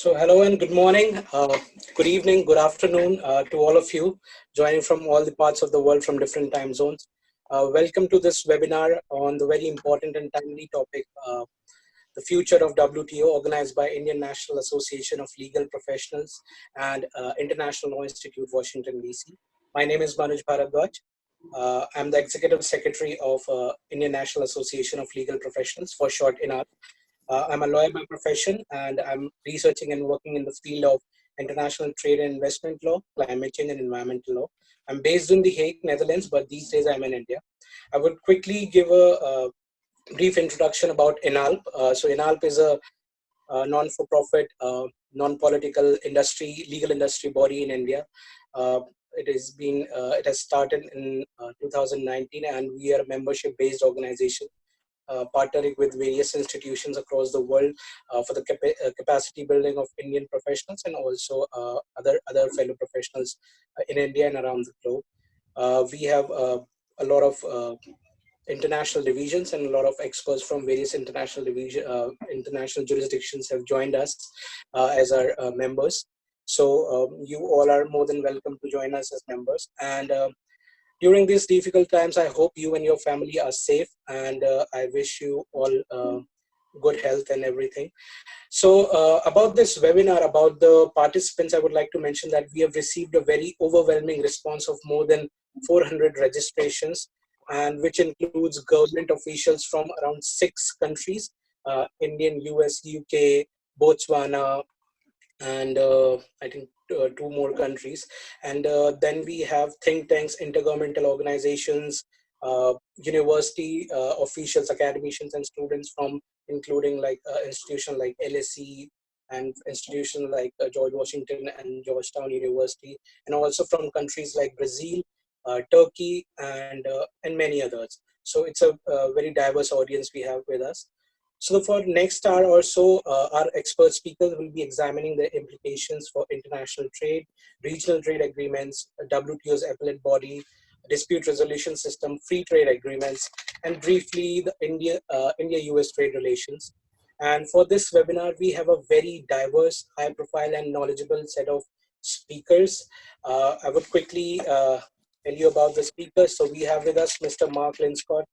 So hello and good morning, good evening, good afternoon to all of you joining from all the parts of the world from different time zones. Welcome to this webinar on the very important and timely topic, the future of WTO, organized by Indian National Association of Legal Professionals and International Law Institute, Washington, DC. My name is Manoj Bharadwaj. I'm the Executive Secretary of Indian National Association of Legal Professionals, for short INAL. I'm a lawyer by profession, and I'm researching and working in the field of international trade and investment law, climate change, and environmental law. I'm based in The Hague, Netherlands, but these days I'm in India. I would quickly give a brief introduction about INALP. So INALP is a non-for-profit, non-political industry, legal industry body in India. It has started in 2019, and we are a membership-based organization, partnering with various institutions across the world for the capacity building of Indian professionals and also other fellow professionals in India and around the globe. We have a lot of international divisions, and a lot of experts from various international jurisdictions have joined us as our members. So you all are more than welcome to join us as members. And during these difficult times, I hope you and your family are safe, and I wish you all good health and everything. So about this webinar, about the participants, I would like to mention that we have received a very overwhelming response of more than 400 registrations, and which includes government officials from around 6 countries, Indian, US, UK, Botswana, and I think 2 more countries. And then we have think tanks, intergovernmental organizations, university officials, academicians, and students from including like institutions like LSE and institutions like George Washington and Georgetown University, and also from countries like Brazil, Turkey, and many others. So it's a very diverse audience we have with us. So for next hour or so, our expert speakers will be examining the implications for international trade, regional trade agreements, WTO's appellate body, dispute resolution system, free trade agreements, and briefly the India-US trade relations. And for this webinar, we have a very diverse, high-profile, and knowledgeable set of speakers. I would quickly tell you about the speakers. So we have with us Mr. Marc Linscott,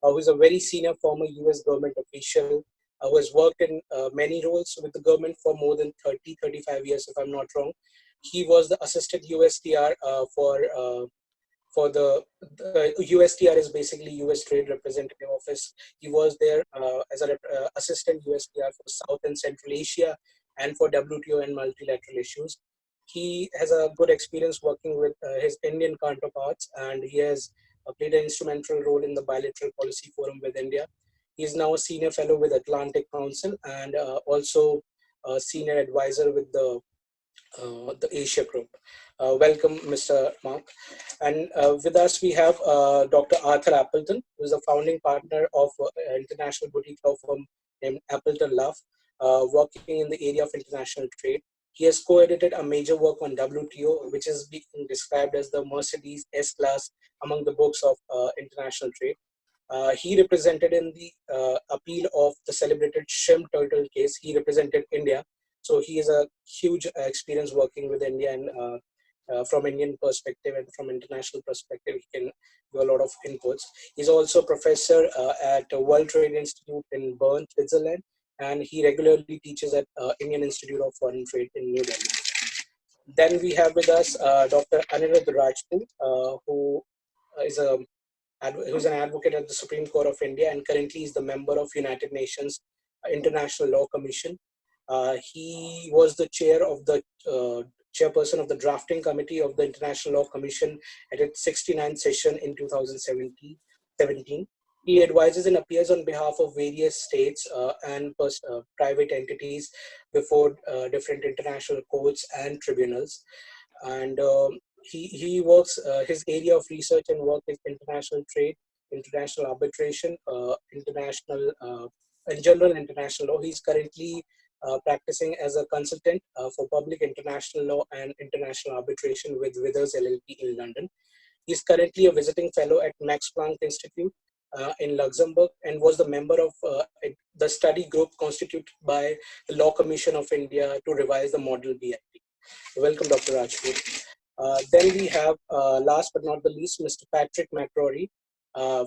who is a very senior former US government official, who has worked in many roles with the government for more than 35 years, if I'm not wrong. He was the assistant USTR for the USTR is basically US Trade Representative Office. He was there as an assistant USTR for South and Central Asia and for WTO and multilateral issues. He has a good experience working with his Indian counterparts, and he has played an instrumental role in the bilateral policy forum with India. He is now a senior fellow with Atlantic Council, and also a senior advisor with the Asia Group. Welcome, Mr. Marc. And with us, we have Dr. Arthur Appleton, who is the founding partner of international boutique law firm named Appleton Love, working in the area of international trade. He has co-edited a major work on WTO, which is being described as the Mercedes S-class among the books of international trade. He represented in the appeal of the celebrated shrimp turtle case. He represented India. So he has a huge experience working with India, and from Indian perspective and from international perspective, he can do a lot of inputs. He's also a professor at World Trade Institute in Bern, Switzerland, and he regularly teaches at Indian Institute of Foreign Trade in New Delhi. Then we have with us Dr. Aniruddha Rajput, who is who's an advocate at the Supreme Court of India, and currently is the member of United Nations International Law Commission. He was the chairperson of the drafting committee of the International Law Commission at its 69th session in 2017. He advises and appears on behalf of various states and private entities before different international courts and tribunals. And he works, his area of research and work is international trade, international arbitration, in general international law. He's currently practicing as a consultant for public international law and international arbitration with Withers LLP in London. He's currently a visiting fellow at Max Planck Institute in Luxembourg and was the member of the study group constituted by the Law Commission of India to revise the Model BIT. Welcome, Dr. Rajput. Then we have, last but not the least, Mr. Patrick Macrory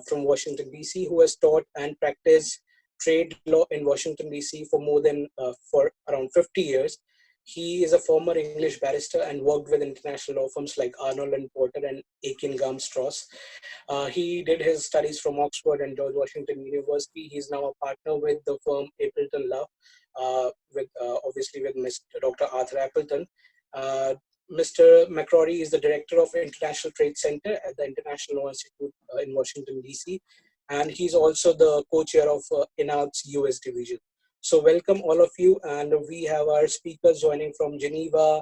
from Washington, D.C., who has taught and practiced trade law in Washington, D.C. for around 50 years. He is a former English barrister and worked with international law firms like Arnold and Porter and Akin Gum Strauss. He did his studies from Oxford and George Washington University. He's now a partner with the firm Appleton Law, obviously with Mr. Dr. Arthur Appleton. Mr. Macrory is the director of International Trade Center at the International Law Institute in Washington, D.C. And he's also the co-chair of INALC's US division. So welcome all of you. And we have our speakers joining from Geneva,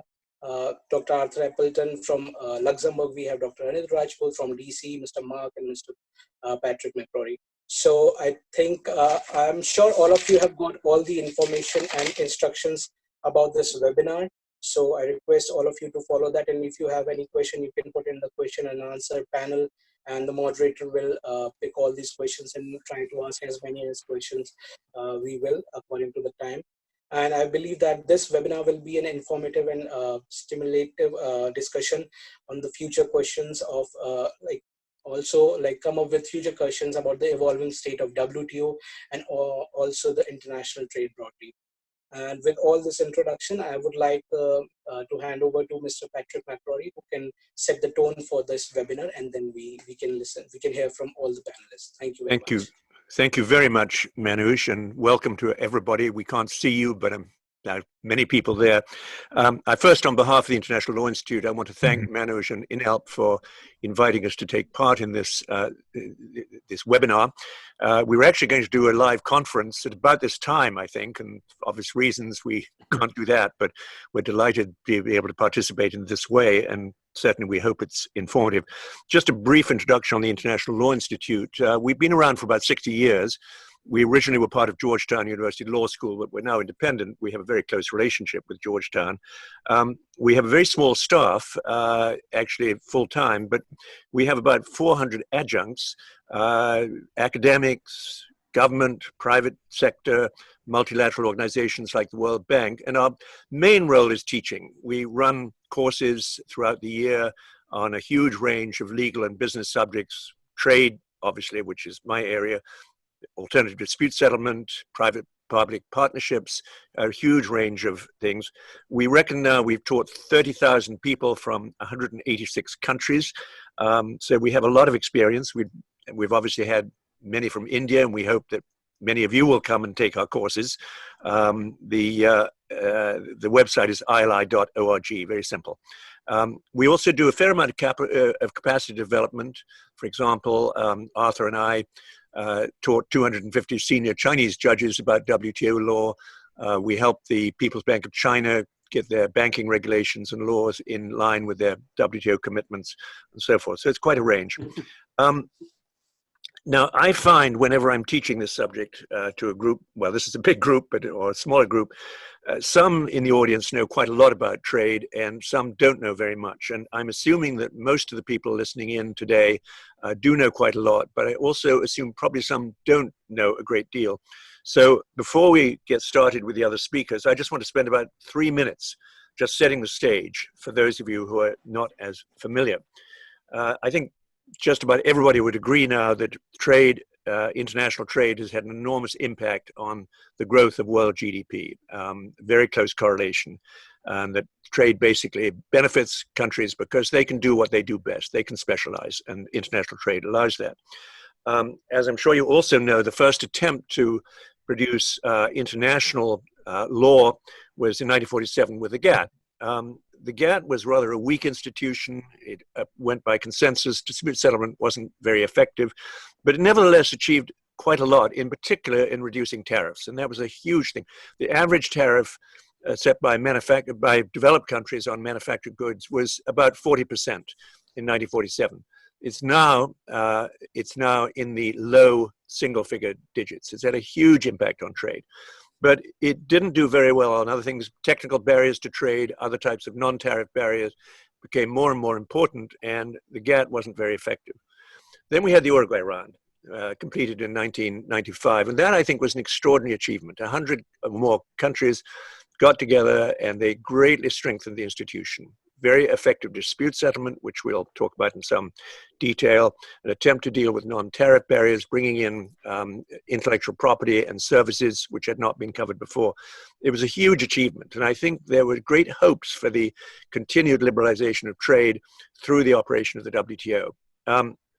Dr. Arthur Appleton from Luxembourg. We have Dr. Aniruddha Rajput from DC, Mr. Marc and Mr. Patrick Macrory. So I think, I'm sure all of you have got all the information and instructions about this webinar. So I request all of you to follow that. And if you have any question, you can put in the question and answer panel, and the moderator will pick all these questions and try to ask as many as questions we will according to the time. And I believe that this webinar will be an informative and stimulative discussion on the future questions of also come up with future questions about the evolving state of WTO and also the international trade broadly. And with all this introduction, I would like to hand over to Mr. Patrick Macrory, who can set the tone for this webinar, and then we can listen. We can hear from all the panelists. Thank you very much. Thank you very much, Manoj, and welcome to everybody. We can't see you, but there are many people there. First, on behalf of the International Law Institute, I want to thank Manoj and INALP for inviting us to take part in this this webinar. We were actually going to do a live conference at about this time, I think, and for obvious reasons we can't do that, but we're delighted to be able to participate in this way, and certainly we hope it's informative. Just a brief introduction on the International Law Institute. We've been around for about 60 years. We originally were part of Georgetown University Law School, but we're now independent. We have a very close relationship with Georgetown. We have a very small staff, actually full-time, but we have about 400 adjuncts, academics, government, private sector, multilateral organizations like the World Bank, and our main role is teaching. We run courses throughout the year on a huge range of legal and business subjects, trade, obviously, which is my area, alternative dispute settlement, private-public partnerships, a huge range of things. We reckon now we've taught 30,000 people from 186 countries. So we have a lot of experience. We've obviously had many from India, and we hope that many of you will come and take our courses. The website is ili.org, very simple. We also do a fair amount of capacity development. For example, Arthur and I taught 250 senior Chinese judges about WTO law. We helped the People's Bank of China get their banking regulations and laws in line with their WTO commitments and so forth. So it's quite a range. Now, I find whenever I'm teaching this subject to a group, well, this is a big group, or a smaller group, some in the audience know quite a lot about trade and some don't know very much. And I'm assuming that most of the people listening in today do know quite a lot, but I also assume probably some don't know a great deal. So before we get started with the other speakers, I just want to spend about 3 minutes just setting the stage for those of you who are not as familiar. I think just about everybody would agree now that trade, international trade, has had an enormous impact on the growth of world GDP. Very close correlation. That trade basically benefits countries because they can do what they do best. They can specialize, and international trade allows that. As I'm sure you also know, the first attempt to produce international law was in 1947 with the GATT. The GATT was rather a weak institution. It went by consensus. Dispute settlement wasn't very effective, but it nevertheless achieved quite a lot, in particular in reducing tariffs. And that was a huge thing. The average tariff set by developed countries on manufactured goods was about 40% in 1947. It's now in the low single-figure digits. It's had a huge impact on trade. But it didn't do very well on other things. Technical barriers to trade, other types of non-tariff barriers became more and more important, and the GATT wasn't very effective. Then we had the Uruguay round. completed in 1995. And that, I think, was an extraordinary achievement. 100 or more countries got together and they greatly strengthened the institution. Very effective dispute settlement, which we'll talk about in some detail, an attempt to deal with non-tariff barriers, bringing in intellectual property and services which had not been covered before. It was a huge achievement, and I think there were great hopes for the continued liberalization of trade through the operation of the WTO.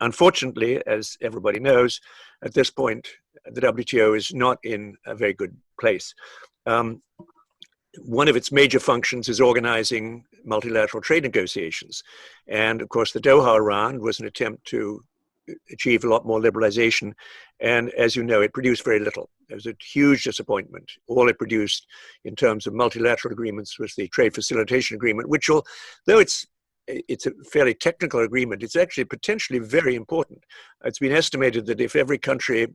Unfortunately, as everybody knows, at this point, the WTO is not in a very good place. One of its major functions is organizing multilateral trade negotiations. And of course, the Doha round was an attempt to achieve a lot more liberalization. And as you know, it produced very little. It was a huge disappointment. All it produced in terms of multilateral agreements was the trade facilitation agreement, which, though it's a fairly technical agreement, it's actually potentially very important. It's been estimated that if every country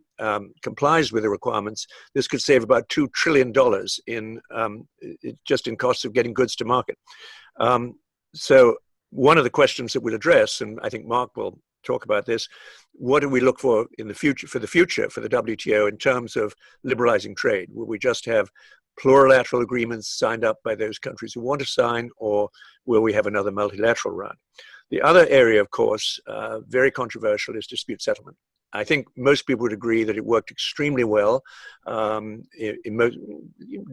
complies with the requirements, this could save about $2 trillion just in costs of getting goods to market. So one of the questions that we'll address, and I think Marc will talk about this, what do we look for in the future, for the WTO in terms of liberalizing trade? Will we just have plurilateral agreements signed up by those countries who want to sign, or will we have another multilateral round? The other area, of course, very controversial, is dispute settlement. I think most people would agree that it worked extremely well. You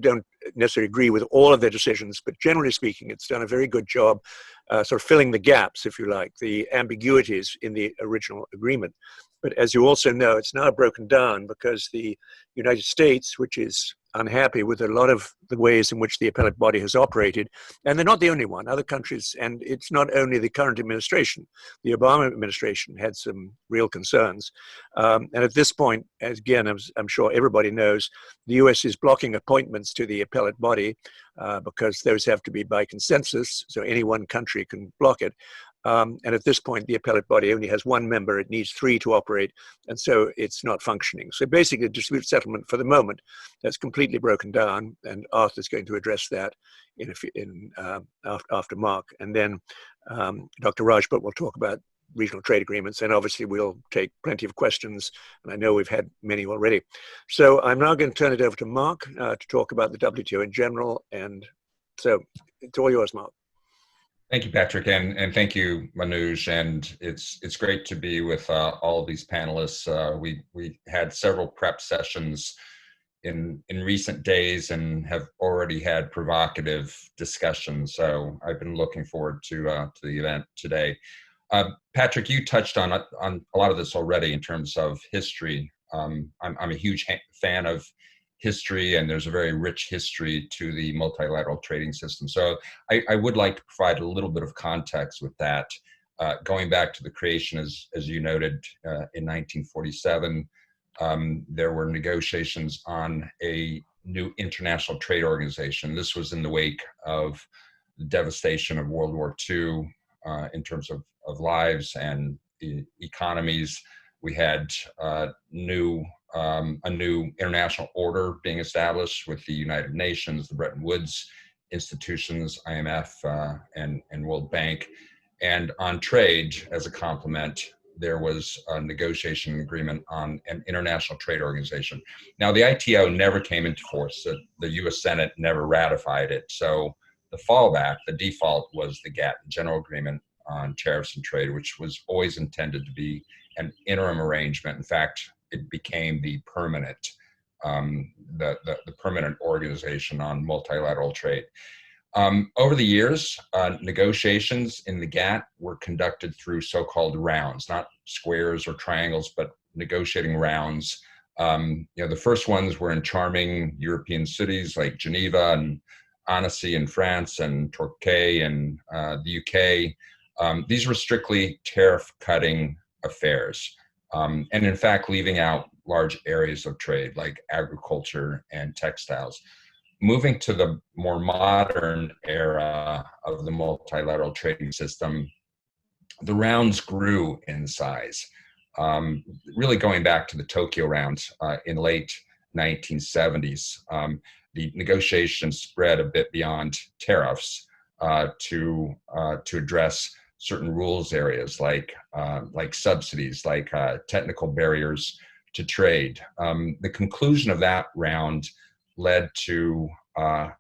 don't necessarily agree with all of their decisions, but generally speaking, it's done a very good job sort of filling the gaps, if you like, the ambiguities in the original agreement. But as you also know, it's now broken down because the United States, which is unhappy with a lot of the ways in which the appellate body has operated, and they're not the only one. Other countries, and it's not only the current administration, the Obama administration had some real concerns. And at this point, again, as I'm sure everybody knows, the US is blocking appointments to the appellate body because those have to be by consensus, so any one country can block it. And at this point, the appellate body only has one member. It needs 3 to operate, and so it's not functioning. So basically, dispute settlement for the moment has completely broken down, and Arthur's going to address that after Marc. And then Dr. Rajput will talk about regional trade agreements, and obviously we'll take plenty of questions, and I know we've had many already. So I'm now going to turn it over to Marc to talk about the WTO in general, and so it's all yours, Marc. Thank you, Patrick, and thank you, Manoj. And it's great to be with all of these panelists. We had several prep sessions in recent days and have already had provocative discussions. So I've been looking forward to the event today. Patrick, you touched on a lot of this already in terms of history. I'm a huge fan of history, and there's a very rich history to the multilateral trading system. So I would like to provide a little bit of context with that. Going back to the creation, as you noted, in 1947, there were negotiations on a new international trade organization. This was in the wake of the devastation of World War II in terms of lives and economies. We had a new international order being established with the United Nations, the Bretton Woods institutions, IMF, and World Bank. And on trade, as a complement, there was a negotiation agreement on an international trade organization. Now, the ITO never came into force. The US Senate never ratified it. So the fallback, the default, was the GATT, General Agreement on Tariffs and Trade, which was always intended to be an interim arrangement. In fact, it became the permanent, the permanent organization on multilateral trade. Over the years, negotiations in the GATT were conducted through so-called rounds, not squares or triangles, but negotiating rounds. The first ones were in charming European cities like Geneva and Annecy in France and Torquay in the UK. These were strictly tariff-cutting affairs, and in fact, leaving out large areas of trade like agriculture and textiles. Moving to the more modern era of the multilateral trading system, the rounds grew in size, really going back to the Tokyo rounds in late 1970s. The negotiations spread a bit beyond tariffs to address certain rules areas like subsidies, like technical barriers to trade. The conclusion of that round led to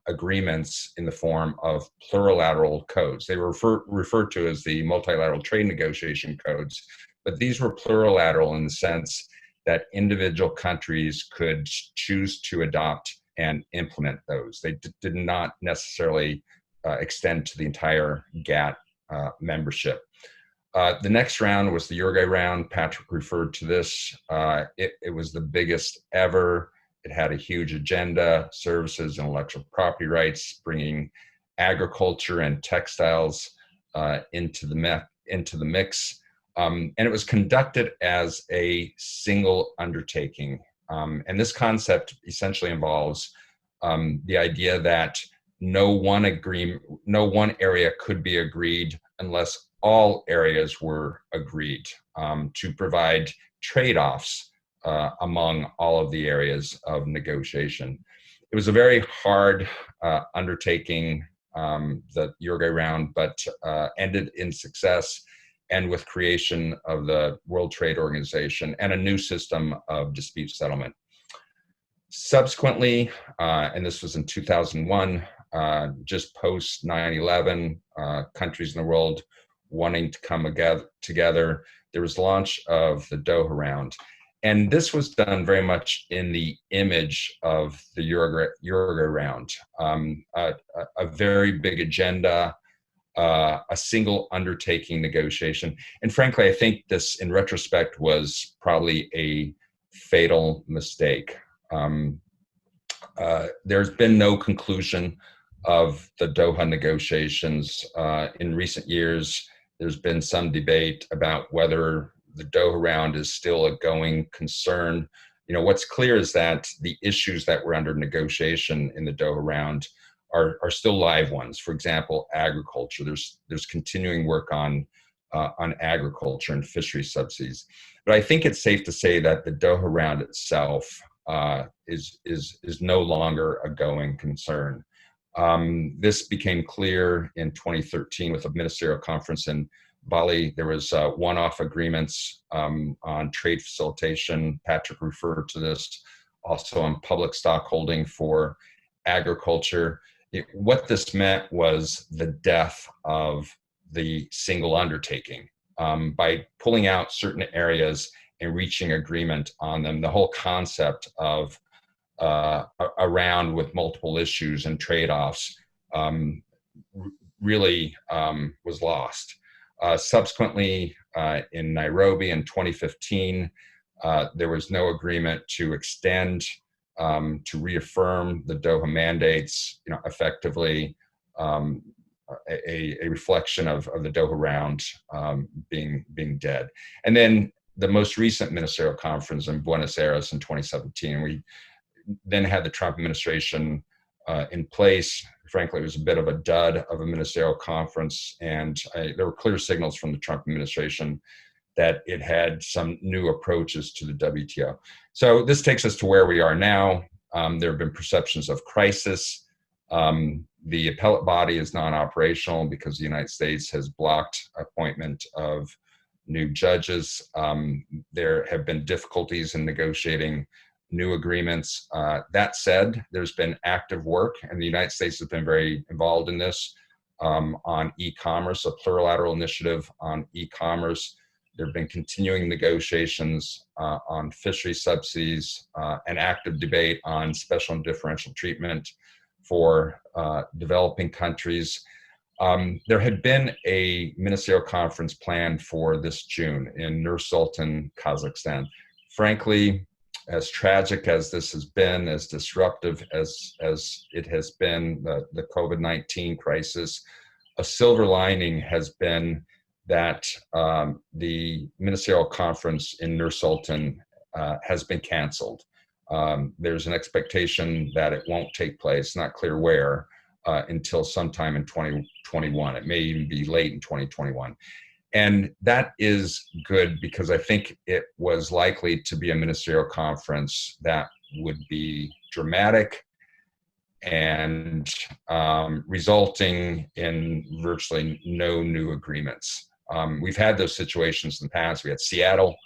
agreements in the form of plurilateral codes. They were referred to as the multilateral trade negotiation codes, but these were plurilateral in the sense that individual countries could choose to adopt and implement those. They did not necessarily extend to the entire GATT membership. The next round was the Uruguay round. Patrick referred to this. It was the biggest ever. It had a huge agenda: services and intellectual property rights, bringing agriculture and textiles into the mix. And it was conducted as a single undertaking. And this concept essentially involves the idea that no one area could be agreed unless all areas were agreed to provide trade-offs among all of the areas of negotiation. It was a very hard undertaking, the Uruguay round, but ended in success and with creation of the World Trade Organization and a new system of dispute settlement. Subsequently, and this was in 2001, just post 9/11, countries in the world wanting to come together, there was launch of the Doha round. And this was done very much in the image of the Uruguay round, a very big agenda, a single undertaking negotiation. And frankly, I think this, in retrospect, was probably a fatal mistake. There's been no conclusion of the Doha negotiations. In recent years, there's been some debate about whether the Doha round is still a going concern. You know, what's clear is that the issues that were under negotiation in the Doha round are still live ones. For example, agriculture. There's continuing work on agriculture and fishery subsidies. But I think it's safe to say that the Doha round itself is no longer a going concern. This became clear in 2013 with a ministerial conference in Bali. There was one-off agreements on trade facilitation. Patrick referred to this, also on public stock holding for agriculture. What this meant was the death of the single undertaking. By pulling out certain areas and reaching agreement on them, the whole concept of a round with multiple issues and trade-offs really was lost. Subsequently, in Nairobi in 2015, there was no agreement to extend, to reaffirm the Doha mandates, effectively a reflection of the Doha round being dead. And then the most recent ministerial conference in Buenos Aires in 2017, we then had the Trump administration in place. Frankly, it was a bit of a dud of a ministerial conference, and there were clear signals from the Trump administration that it had some new approaches to the WTO. So this takes us to where we are now. There have been perceptions of crisis. The appellate body is non-operational because the United States has blocked appointment of new judges. There have been difficulties in negotiating new agreements. That said, there's been active work, and the United States has been very involved in this on e-commerce, a plurilateral initiative on e-commerce. There have been continuing negotiations on fishery subsidies, an active debate on special and differential treatment for developing countries. There had been a ministerial conference planned for this June in Nur-Sultan, Kazakhstan. Frankly, as tragic as this has been, as disruptive as it has been, the COVID-19 crisis, a silver lining has been that the ministerial conference in Nur-Sultan has been canceled. There's an expectation that it won't take place, not clear where, until sometime in 2021. It may even be late in 2021. And that is good because I think it was likely to be a ministerial conference that would be dramatic and resulting in virtually no new agreements. We've had those situations in the past. We had Seattle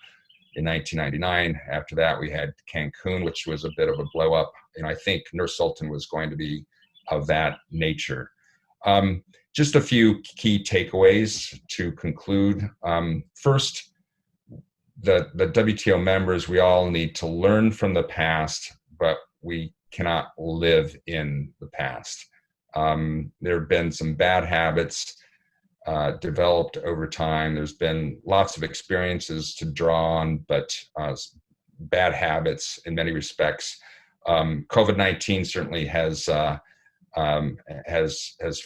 in 1999. After that, we had Cancun, which was a bit of a blow up. And I think Nur Sultan was going to be of that nature. Just a few key takeaways to conclude. First, the WTO members, we all need to learn from the past, but we cannot live in the past. There have been some bad habits developed over time. There's been lots of experiences to draw on, but bad habits in many respects. COVID-19 certainly has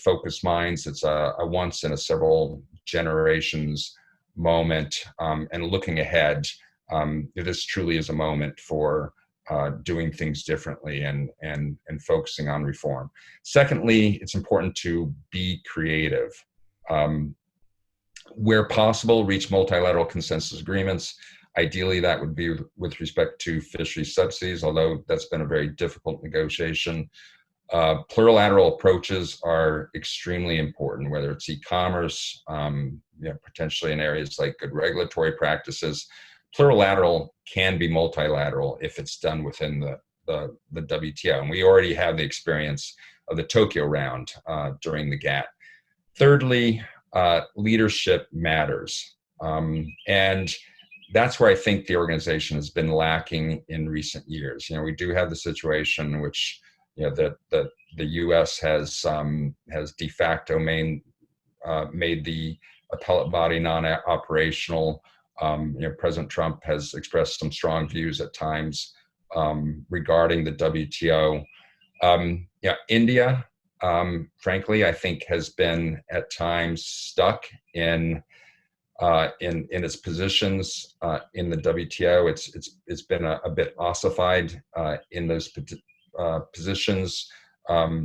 focused minds. It's a once in a several generations moment, and looking ahead, this truly is a moment for doing things differently and focusing on reform. Secondly, it's important to be creative. Where possible, reach multilateral consensus agreements. Ideally, that would be with respect to fisheries subsidies, although that's been a very difficult negotiation. Plurilateral approaches are extremely important, whether it's e-commerce, potentially in areas like good regulatory practices. Plurilateral can be multilateral if it's done within the WTO. And we already have the experience of the Tokyo round during the GATT. Thirdly, leadership matters. And that's where I think the organization has been lacking in recent years. We do have the situation in which that the U.S. has de facto made the appellate body non-operational. President Trump has expressed some strong views at times regarding the WTO. India, frankly, I think has been at times stuck in its positions in the WTO. It's been a bit ossified in those positions,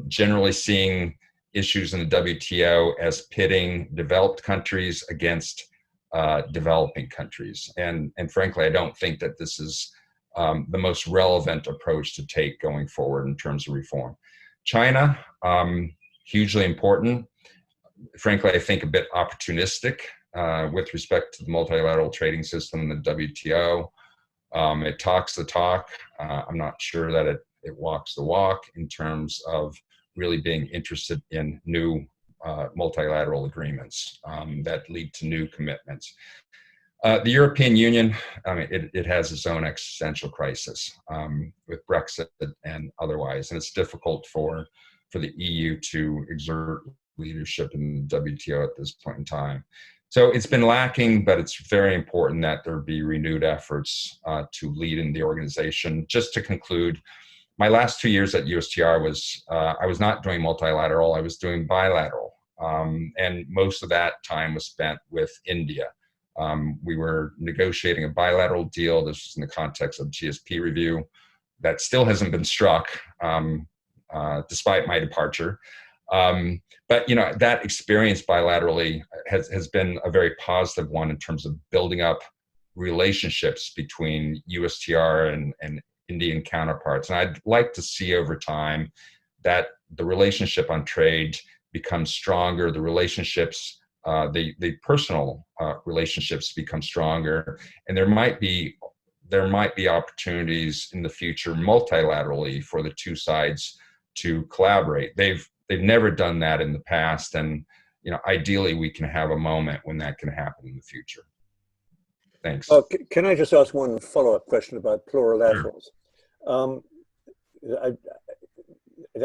generally seeing issues in the WTO as pitting developed countries against developing countries. And frankly, I don't think that this is the most relevant approach to take going forward in terms of reform. China, hugely important. Frankly, I think a bit opportunistic with respect to the multilateral trading system in the WTO. It talks the talk. I'm not sure that it walks the walk in terms of really being interested in new multilateral agreements that lead to new commitments. The European Union, it has its own existential crisis with Brexit and otherwise, and it's difficult for the EU to exert leadership in the WTO at this point in time. So it's been lacking, but it's very important that there be renewed efforts to lead in the organization. Just to conclude, my last 2 years at USTR I was not doing multilateral, I was doing bilateral. And most of that time was spent with India. We were negotiating a bilateral deal. This was in the context of GSP review that still hasn't been struck, despite my departure. But that experience bilaterally has been a very positive one in terms of building up relationships between USTR and Indian counterparts. And I'd like to see over time that the relationship on trade becomes stronger, the relationships, the personal relationships become stronger, and there might be opportunities in the future multilaterally for the two sides to collaborate. They've never done that in the past, and ideally we can have a moment when that can happen in the future. Thanks. Can I just ask one follow-up question about plurilaterals? Sure.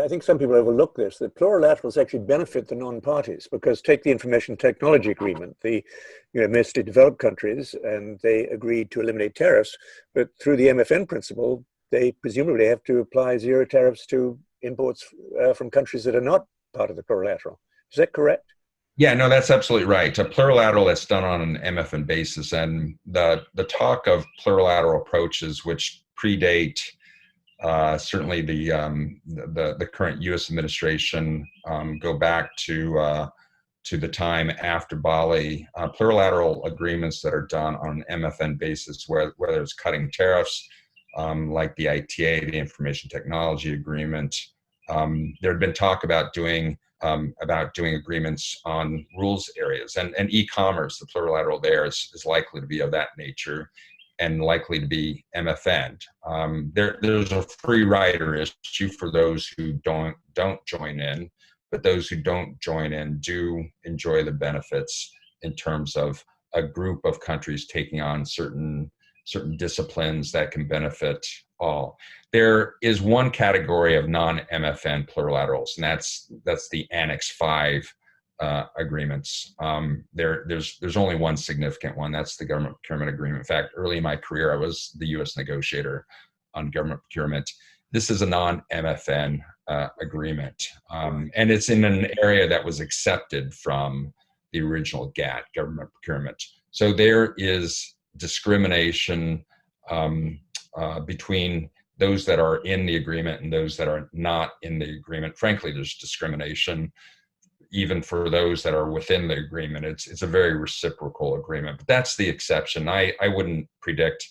I think some people overlook this, that plurilaterals actually benefit the non-parties, because take the Information Technology Agreement, the mostly developed countries, and they agreed to eliminate tariffs, but through the MFN principle, they presumably have to apply zero tariffs to imports from countries that are not part of the plurilateral. Is that correct? Yeah, no, that's absolutely right. A plurilateral that's done on an MFN basis, and the talk of plurilateral approaches which predate certainly the current U.S. administration, go back to the time after Bali. Plurilateral agreements that are done on an MFN basis, whether it's cutting tariffs, like the ITA, the Information Technology Agreement. There had been talk about doing about doing agreements on rules areas. And e-commerce, the plurilateral there is likely to be of that nature and likely to be MFN. There's a free rider issue for those who don't join in, but those who don't join in do enjoy the benefits in terms of a group of countries taking on certain disciplines that can benefit all. There is one category of non-MFN plurilaterals, and that's the Annex 5 agreements. There's only one significant one. That's the government procurement agreement. In fact, early in my career, I was the U.S. negotiator on government procurement. This is a non-MFN agreement, and it's in an area that was accepted from the original GATT, government procurement. So there is discrimination between those that are in the agreement and those that are not in the agreement. Frankly, there's discrimination even for those that are within the agreement. It's a very reciprocal agreement, but that's the exception. I wouldn't predict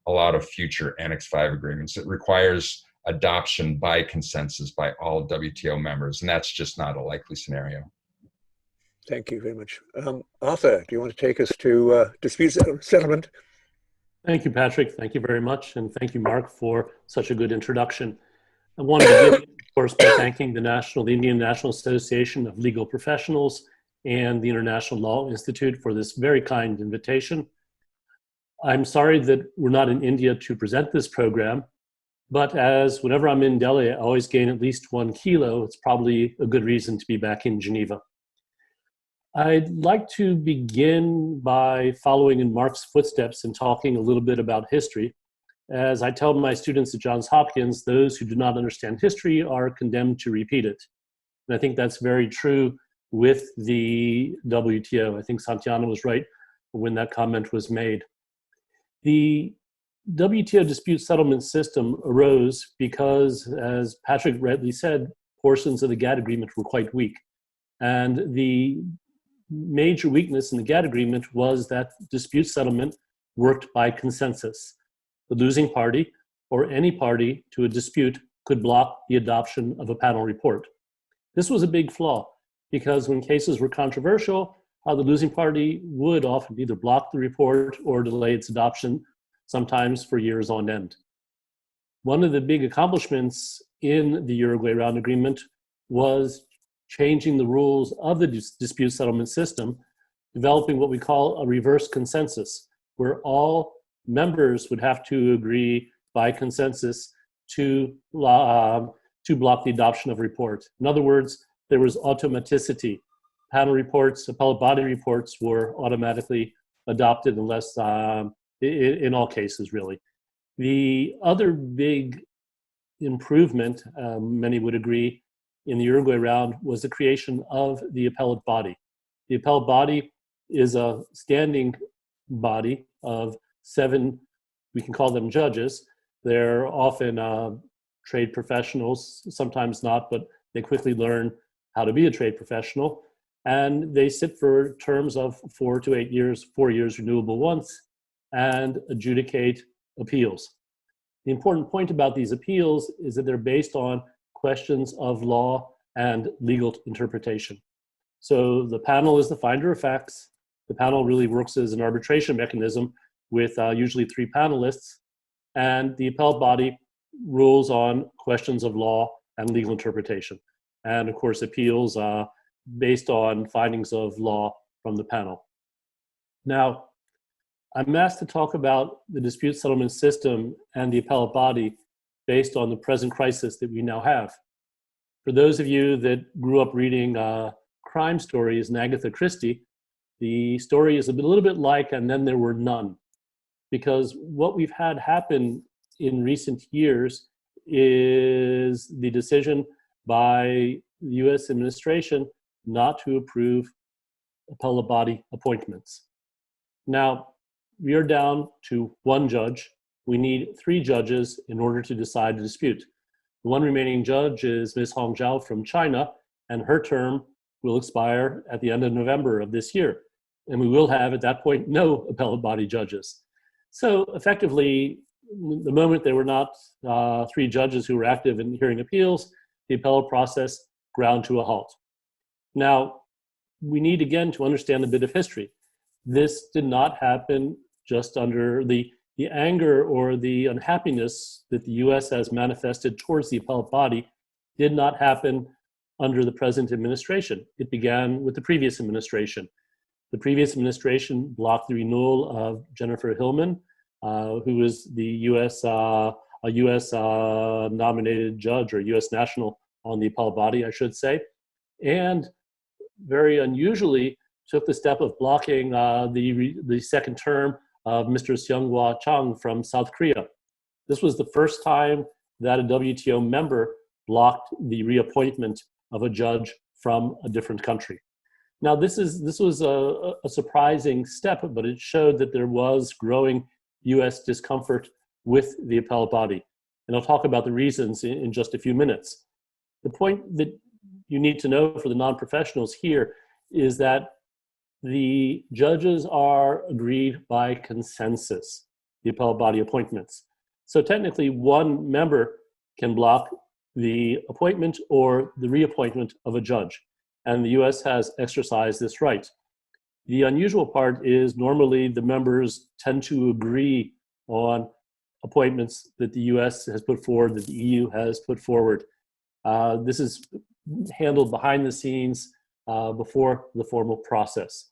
a lot of future Annex 5 agreements. It requires adoption by consensus by all WTO members, and that's just not a likely scenario. Thank you very much. Arthur, do you want to take us to dispute settlement? Thank you, Patrick. Thank you very much. And thank you, Mark, for such a good introduction. I want to begin, of course, by thanking the Indian National Association of Legal Professionals and the International Law Institute for this very kind invitation. I'm sorry that we're not in India to present this program, but as whenever I'm in Delhi, I always gain at least 1 kilo. It's probably a good reason to be back in Geneva. I'd like to begin by following in Mark's footsteps and talking a little bit about history. As I tell my students at Johns Hopkins, those who do not understand history are condemned to repeat it. And I think that's very true with the WTO. I think Santiana was right when that comment was made. The WTO dispute settlement system arose because, as Patrick rightly said, portions of the GATT agreement were quite weak. And the major weakness in the GATT agreement was that dispute settlement worked by consensus. The losing party or any party to a dispute could block the adoption of a panel report. This was a big flaw because when cases were controversial, the losing party would often either block the report or delay its adoption, sometimes for years on end. One of the big accomplishments in the Uruguay Round Agreement was changing the rules of the dispute settlement system, developing what we call a reverse consensus, where all members would have to agree by consensus to block the adoption of a report. In other words, there was automaticity. Panel reports, appellate body reports were automatically adopted unless, in all cases really. The other big improvement, many would agree, in the Uruguay round was the creation of the appellate body. The appellate body is a standing body of 7, we can call them judges. They're often trade professionals, sometimes not, but they quickly learn how to be a trade professional. And they sit for terms of 4 to 8 years, 4 years renewable once, and adjudicate appeals. The important point about these appeals is that they're based on questions of law and legal interpretation. So the panel is the finder of facts. The panel really works as an arbitration mechanism with usually 3 panelists, and the appellate body rules on questions of law and legal interpretation. And of course, appeals based on findings of law from the panel. Now, I'm asked to talk about the dispute settlement system and the appellate body based on the present crisis that we now have. For those of you that grew up reading crime stories and Agatha Christie, the story is a little bit like "And Then There Were None," because what we've had happen in recent years is the decision by the US administration not to approve appellate body appointments. Now, we are down to 1 judge. We need 3 judges in order to decide the dispute. The one remaining judge is Ms. Hongzhou from China, and her term will expire at the end of November of this year. And we will have, at that point, no appellate body judges. So effectively, the moment there were not 3 judges who were active in hearing appeals, the appellate process ground to a halt. Now, we need again to understand a bit of history. This did not happen just under the anger or the unhappiness that the US has manifested towards the appellate body did not happen under the present administration. It began with the previous administration. The previous administration blocked the renewal of Jennifer Hillman, who was the a US nominated judge, or US national on the appellate body, I should say, and very unusually took the step of blocking the second term of Mr. Seung-Hwa Chung from South Korea. This was the first time that a WTO member blocked the reappointment of a judge from a different country. Now, this was a surprising step, but it showed that there was growing US discomfort with the appellate body. And I'll talk about the reasons in just a few minutes. The point that you need to know for the non-professionals here is that the judges are agreed by consensus, the appellate body appointments. So technically, one member can block the appointment or the reappointment of a judge, and the US has exercised this right. The unusual part is normally the members tend to agree on appointments that the US has put forward, that the EU has put forward. This is handled behind the scenes before the formal process.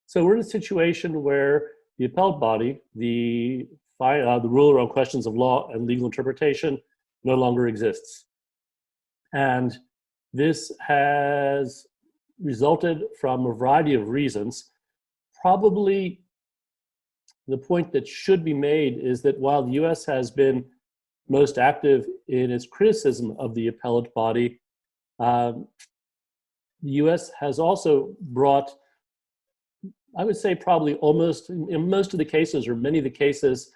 So we're in a situation where the appellate body, the ruler on questions of law and legal interpretation, no longer exists. And this has resulted from a variety of reasons. Probably the point that should be made is that while the US has been most active in its criticism of the appellate body, the US has also brought, I would say probably almost in most of the cases, or many of the cases,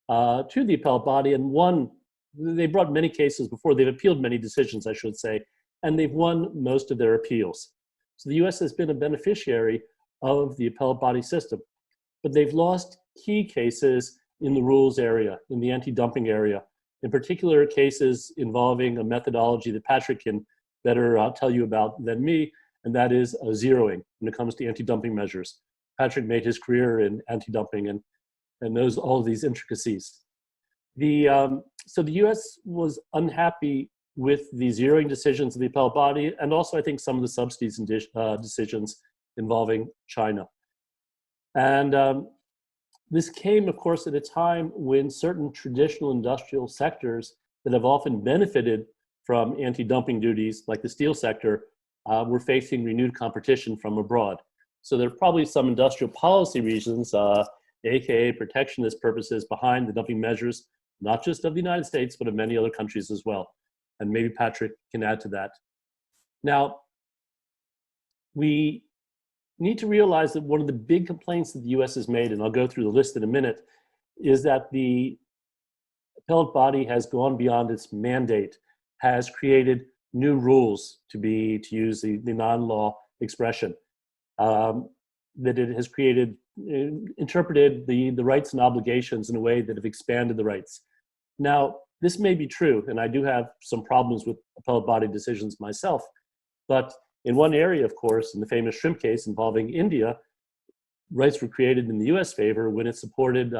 to the appellate body, and they brought many cases before. They've appealed many decisions, I should say, and they've won most of their appeals. So the US has been a beneficiary of the appellate body system, but they've lost key cases in the rules area, in the anti-dumping area, in particular cases involving a methodology that Patrick can better tell you about than me, and that is zeroing when it comes to anti-dumping measures. Patrick made his career in anti-dumping and knows all of these intricacies. So the US was unhappy with the zeroing decisions of the appellate body, and also I think some of the subsidies decisions involving China. And this came, of course, at a time when certain traditional industrial sectors that have often benefited from anti-dumping duties, like the steel sector, were facing renewed competition from abroad. So there are probably some industrial policy reasons, aka protectionist purposes, behind the dumping measures, not just of the United States, but of many other countries as well. And maybe Patrick can add to that. Now, we need to realize that one of the big complaints that the US has made, and I'll go through the list in a minute, is that the appellate body has gone beyond its mandate, has created new rules, to use the non-law expression, that it has interpreted the rights and obligations in a way that have expanded the rights. Now, this may be true, and I do have some problems with appellate body decisions myself, but in one area, of course, in the famous shrimp case involving India, rights were created in the US favor when it supported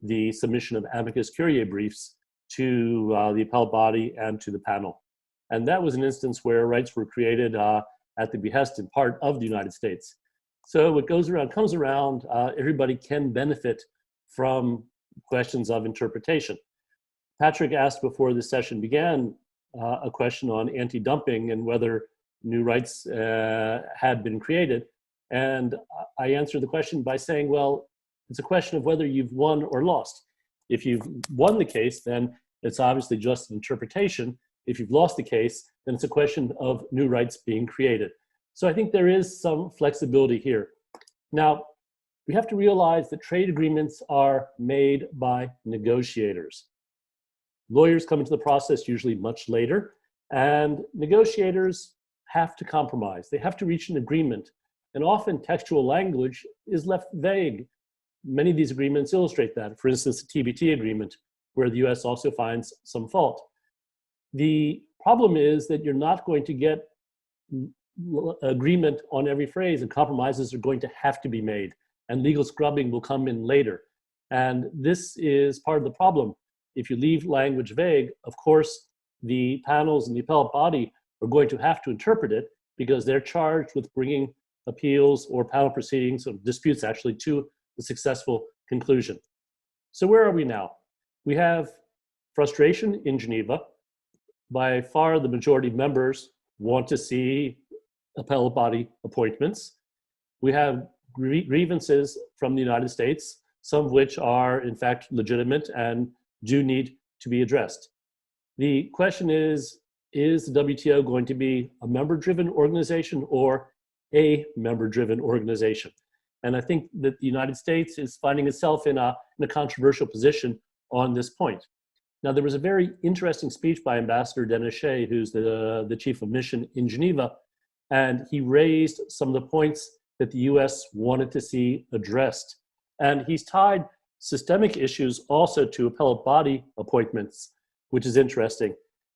the submission of amicus curiae briefs to the appellate body and to the panel. And that was an instance where rights were created at the behest in part of the United States. So what goes around comes around. Everybody can benefit from questions of interpretation. Patrick asked before the session began a question on anti-dumping and whether new rights had been created. And I answered the question by saying, well, it's a question of whether you've won or lost. If you've won the case, then it's obviously just an interpretation. If you've lost the case, then it's a question of new rights being created. So I think there is some flexibility here. Now, we have to realize that trade agreements are made by negotiators. Lawyers come into the process usually much later, and negotiators have to compromise. They have to reach an agreement, and often textual language is left vague. Many of these agreements illustrate that. For instance, the TBT agreement, where the US also finds some fault. The problem is that you're not going to get agreement on every phrase, and compromises are going to have to be made, and legal scrubbing will come in later. And this is part of the problem. If you leave language vague, of course, the panels and the appellate body are going to have to interpret it because they're charged with bringing appeals or panel proceedings or disputes actually to a successful conclusion. So where are we now? We have frustration in Geneva. By far, the majority of members want to see appellate body appointments. We have grievances from the United States, some of which are in fact legitimate and do need to be addressed. The question is the WTO going to be a member-driven organization or a member-driven organization? And I think that the United States is finding itself in a controversial position on this point. Now, there was a very interesting speech by Ambassador Denichet, who's the chief of mission in Geneva, and he raised some of the points that the US wanted to see addressed. And he's tied systemic issues also to appellate body appointments, which is interesting.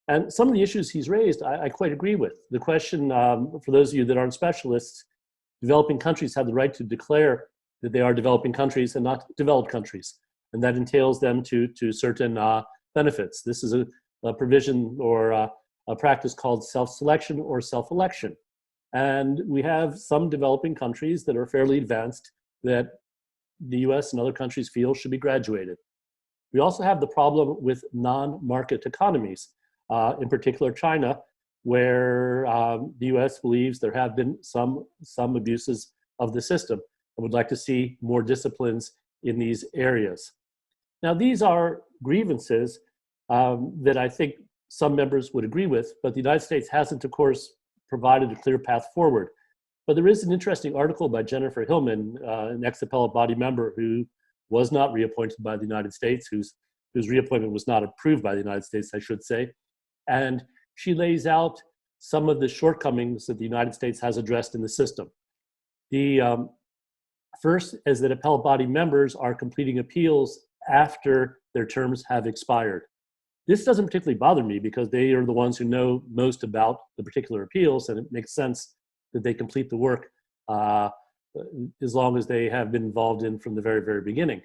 And some of the issues he's raised, I quite agree with. The question, for those of you that aren't specialists, developing countries have the right to declare that they are developing countries and not developed countries. And that entails them to certain benefits. This is a provision or a practice called self-selection or self-election. And we have some developing countries that are fairly advanced that the US and other countries feel should be graduated. We also have the problem with non-market economies, in particular China, where the US believes there have been some abuses of the system and would like to see more disciplines in these areas. Now, these are grievances that I think some members would agree with, but the United States hasn't, of course, provided a clear path forward. But there is an interesting article by Jennifer Hillman, an ex-appellate body member who was not reappointed by the United States, whose reappointment was not approved by the United States, I should say. And she lays out some of the shortcomings that the United States has addressed in the system. The first is that appellate body members are completing appeals after their terms have expired. This doesn't particularly bother me because they are the ones who know most about the particular appeals, and it makes sense that they complete the work as long as they have been involved in from the very, very beginning.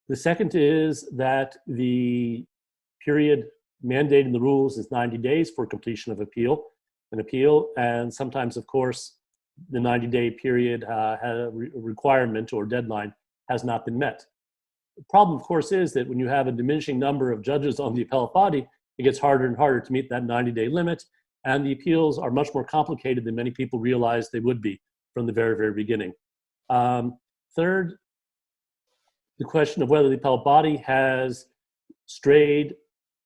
The second is that the period mandated in the rules is 90 days for completion of an appeal, and sometimes, of course, the 90-day period requirement or deadline has not been met. The problem, of course, is that when you have a diminishing number of judges on the appellate body, it gets harder and harder to meet that 90-day limit, and the appeals are much more complicated than many people realized they would be from the very, very beginning. Third, the question of whether the appellate body has strayed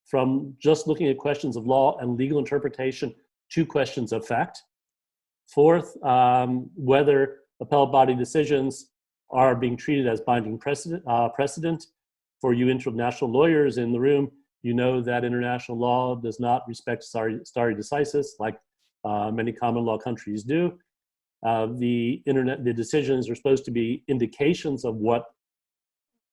from just looking at questions of law and legal interpretation to questions of fact. Fourth, whether appellate body decisions are being treated as binding precedent. For you international lawyers in the room, you know that international law does not respect stare decisis like many common law countries do. The decisions are supposed to be indications of what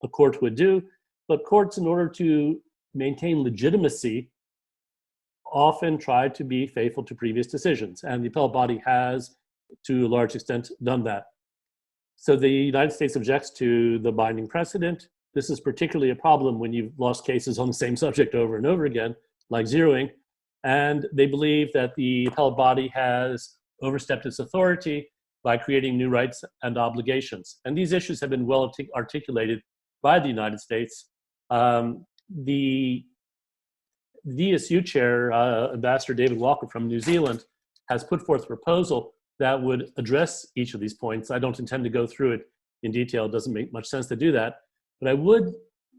a court would do, but courts, in order to maintain legitimacy, often try to be faithful to previous decisions, and the appellate body has, to a large extent, done that. So the United States objects to the binding precedent. This is particularly a problem when you've lost cases on the same subject over and over again, like zeroing, and they believe that the appellate body has overstepped its authority by creating new rights and obligations. And these issues have been well articulated by the United States. The DSU chair, Ambassador David Walker from New Zealand, has put forth a proposal that would address each of these points. I don't intend to go through it in detail. It doesn't make much sense to do that. But I would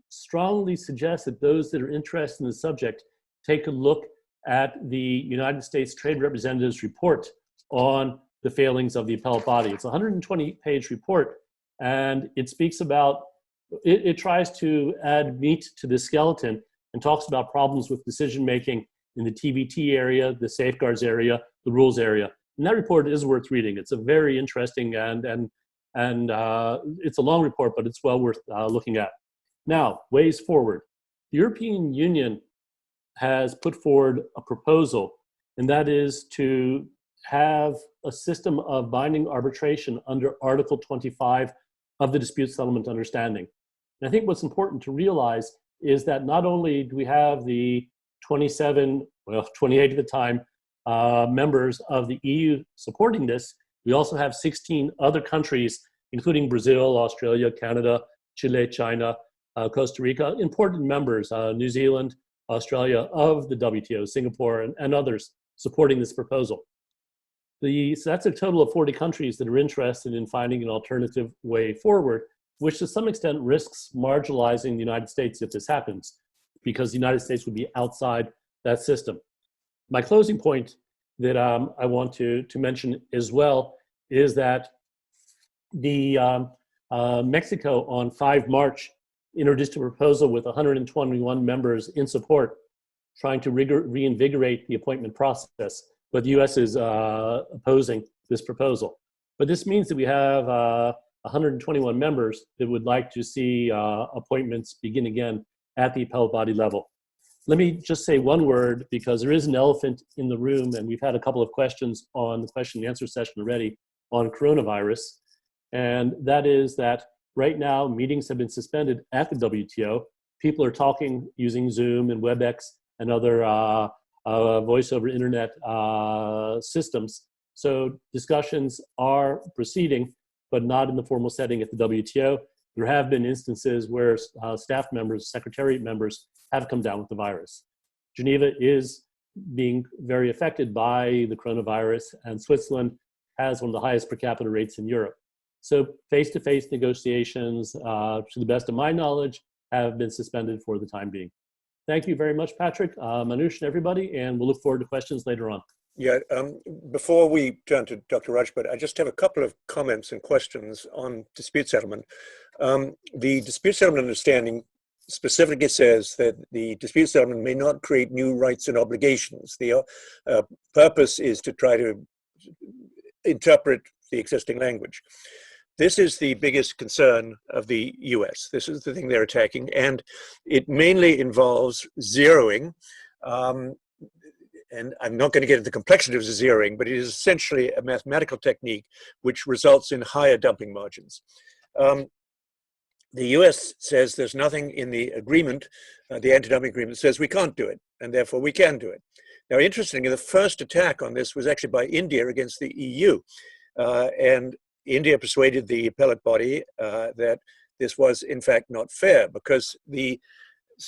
strongly suggest that those that are interested in the subject take a look at the United States Trade Representative's report on the failings of the appellate body. It's a 120-page report, and it speaks about, it tries to add meat to the skeleton and talks about problems with decision-making in the TBT area, the safeguards area, the rules area. And that report is worth reading. It's a very interesting and it's a long report, but it's well worth looking at. Now, ways forward. The European Union has put forward a proposal, and that is to have a system of binding arbitration under Article 25 of the Dispute Settlement Understanding. And I think what's important to realize is that not only do we have the 28 at the time, members of the EU supporting this, we also have 16 other countries, including Brazil, Australia, Canada, Chile, China, Costa Rica, important members, New Zealand, Australia, of the WTO, Singapore, and others supporting this proposal. So that's a total of 40 countries that are interested in finding an alternative way forward, which to some extent risks marginalizing the United States if this happens, because the United States would be outside that system. My closing point that I want to mention as well is that the Mexico on 5 March introduced a proposal with 121 members in support, trying to reinvigorate the appointment process, but the US is opposing this proposal. But this means that we have 121 members that would like to see appointments begin again at the appellate body level. Let me just say one word, because there is an elephant in the room, and we've had a couple of questions on the question and answer session already on coronavirus. And that is that right now, meetings have been suspended at the WTO. People are talking using Zoom and WebEx and other voice over internet systems. So discussions are proceeding, but not in the formal setting at the WTO. There have been instances where staff members, secretariat members have come down with the virus. Geneva is being very affected by the coronavirus, and Switzerland has one of the highest per capita rates in Europe. So face-to-face negotiations, to the best of my knowledge, have been suspended for the time being. Thank you very much, Patrick, Manoush, and everybody, and we'll look forward to questions later on. Yeah, before we turn to Dr. Rajput, I just have a couple of comments and questions on dispute settlement. The dispute settlement understanding specifically says that the dispute settlement may not create new rights and obligations. The purpose is to try to interpret the existing language. This is the biggest concern of the US. This is the thing they're attacking, and it mainly involves zeroing. And I'm not going to get into the complexity of zeroing, but it is essentially a mathematical technique which results in higher dumping margins. The US says there's nothing in the agreement, the anti-dumping agreement says we can't do it, and therefore we can do it. Now, interestingly, the first attack on this was actually by India against the EU. And India persuaded the appellate body that this was in fact not fair, because the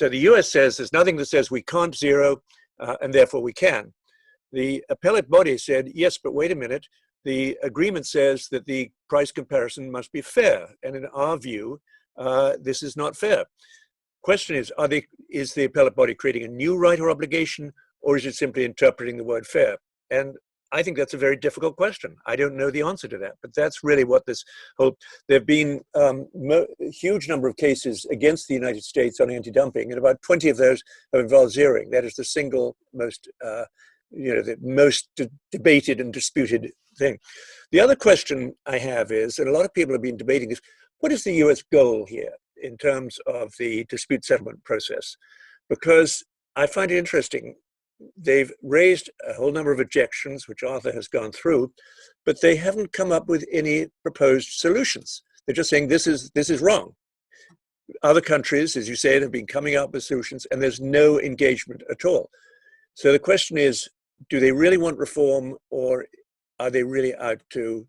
US says there's nothing that says we can't zero, and therefore we can. The appellate body said, yes, but wait a minute, the agreement says that the price comparison must be fair, and in our view, this is not fair. Question is the appellate body creating a new right or obligation, or is it simply interpreting the word fair? And I think that's a very difficult question. I don't know the answer to that, but that's really what this whole, there have been a huge number of cases against the United States on anti-dumping, and about 20 of those have involved zeroing. That is the single most, the most debated and disputed thing. The other question I have is, and a lot of people have been debating is, what is the US goal here in terms of the dispute settlement process? Because I find it interesting. They've raised a whole number of objections, which Arthur has gone through, but they haven't come up with any proposed solutions. They're just saying this is wrong. Other countries, as you said, have been coming up with solutions, and there's no engagement at all. So the question is, do they really want reform, or are they really out to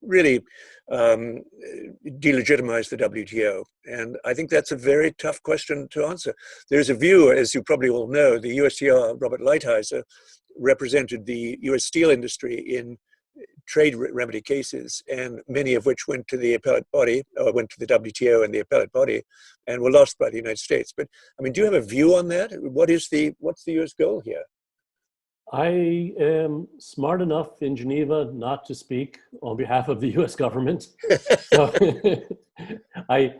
really delegitimize the WTO? And I think that's a very tough question to answer. There's a view, as you probably all know, the USTR, Robert Lighthizer, represented the US steel industry in trade remedy cases, and many of which went to the appellate body, or went to the WTO and the appellate body, and were lost by the United States. But I mean, do you have a view on that? What's the US goal here? I am smart enough in Geneva not to speak on behalf of the US government. So I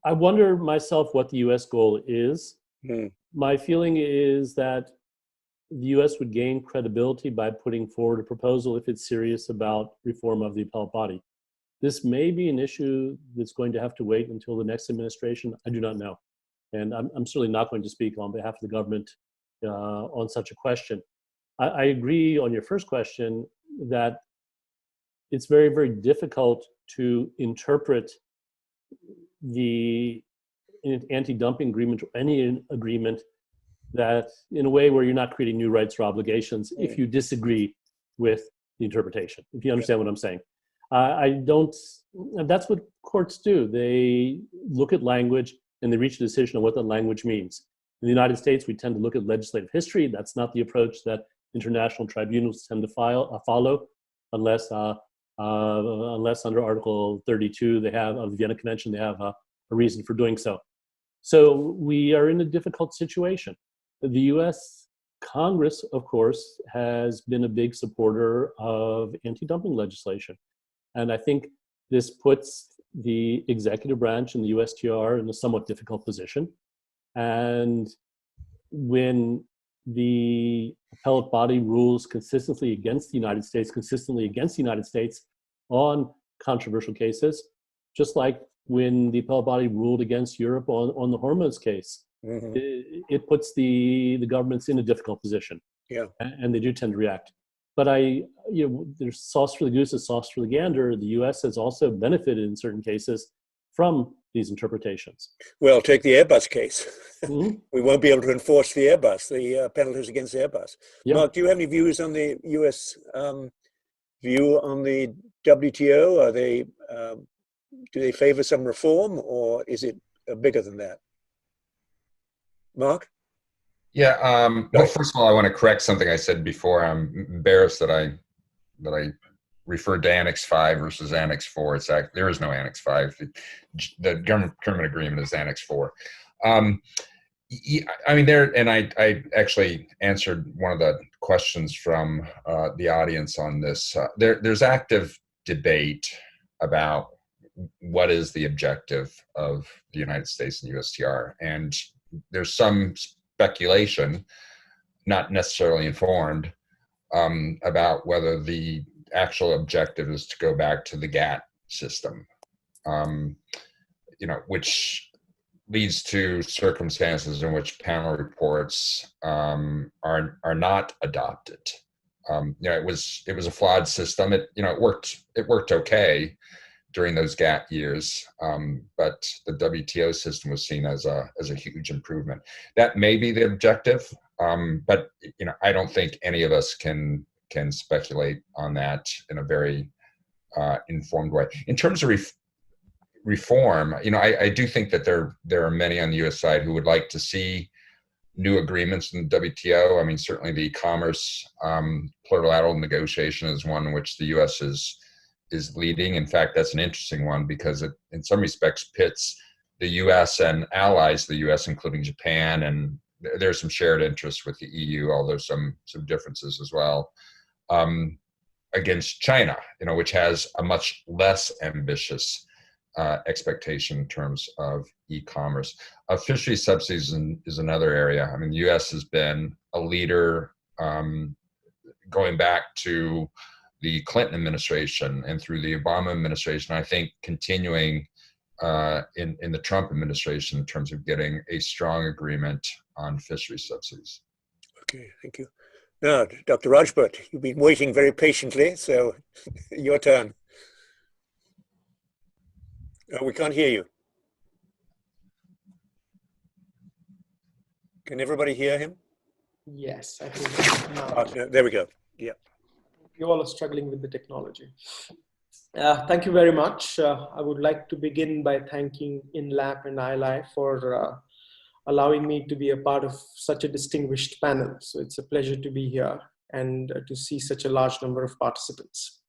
wonder myself what the US goal is. My feeling is that the US would gain credibility by putting forward a proposal if it's serious about reform of the appellate body. This may be an issue that's going to have to wait until the next administration. I do not know. And I'm certainly not going to speak on behalf of the government on such a question. I agree on your first question that it's very, very difficult to interpret the anti-dumping agreement or any agreement that in a way where you're not creating new rights or obligations if you disagree with the interpretation, if you understand what I'm saying. I don't, that's what courts do. They look at language and they reach a decision on what that language means. In the United States, we tend to look at legislative history. That's not the approach that international tribunals tend to follow, unless under Article 32 they have of the Vienna Convention, they have a reason for doing so. So we are in a difficult situation. The U.S. Congress, of course, has been a big supporter of anti-dumping legislation. And I think this puts the executive branch and the USTR in a somewhat difficult position. And when the appellate body rules consistently against the United States on controversial cases, just like when the appellate body ruled against Europe on the hormones case, it puts the governments in a difficult position. Yeah. And they do tend to react. But there's sauce for the goose is sauce for the gander. The U.S. has also benefited in certain cases from these interpretations. Well, take the Airbus case. We won't be able to enforce the Airbus, the penalties against Airbus. Yeah. Mark, do you have any views on the U.S. View on the WTO? Are they do they favor some reform, or is it bigger than that? Mark? Yeah. Well, first of all, I want to correct something I said before. I'm embarrassed that I referred to Annex 5 versus Annex 4. There is no Annex 5. The government agreement is Annex 4. I mean, I actually answered one of the questions from the audience on this. There's active debate about what is the objective of the United States and USTR, and there's some speculation, not necessarily informed, about whether the actual objective is to go back to the GATT system, which leads to circumstances in which panel reports are not adopted. It was a flawed system. It worked okay during those GATT years, but the WTO system was seen as a huge improvement. That may be the objective, but I don't think any of us can speculate on that in a very informed way. In terms of reform, I do think that there are many on the U.S. side who would like to see new agreements in the WTO. I mean, certainly the commerce plurilateral negotiation is one in which the U.S. is leading. In fact, that's an interesting one because it, in some respects, pits the U.S. and allies of the U.S., including Japan, and there's some shared interests with the EU, although some differences as well, against China, which has a much less ambitious expectation in terms of e-commerce. Fisheries subsidies is another area. I mean, the U.S. has been a leader going back to the Clinton administration and through the Obama administration, I think continuing in the Trump administration in terms of getting a strong agreement on fisheries subsidies. Okay, thank you. Now, Dr. Rajput, you've been waiting very patiently, so your turn. We can't hear you. Can everybody hear him? Yes, I think now. There we go. Yeah. You all are struggling with the technology. Thank you very much. I would like to begin by thanking INLAP and ILI for allowing me to be a part of such a distinguished panel. So it's a pleasure to be here and to see such a large number of participants.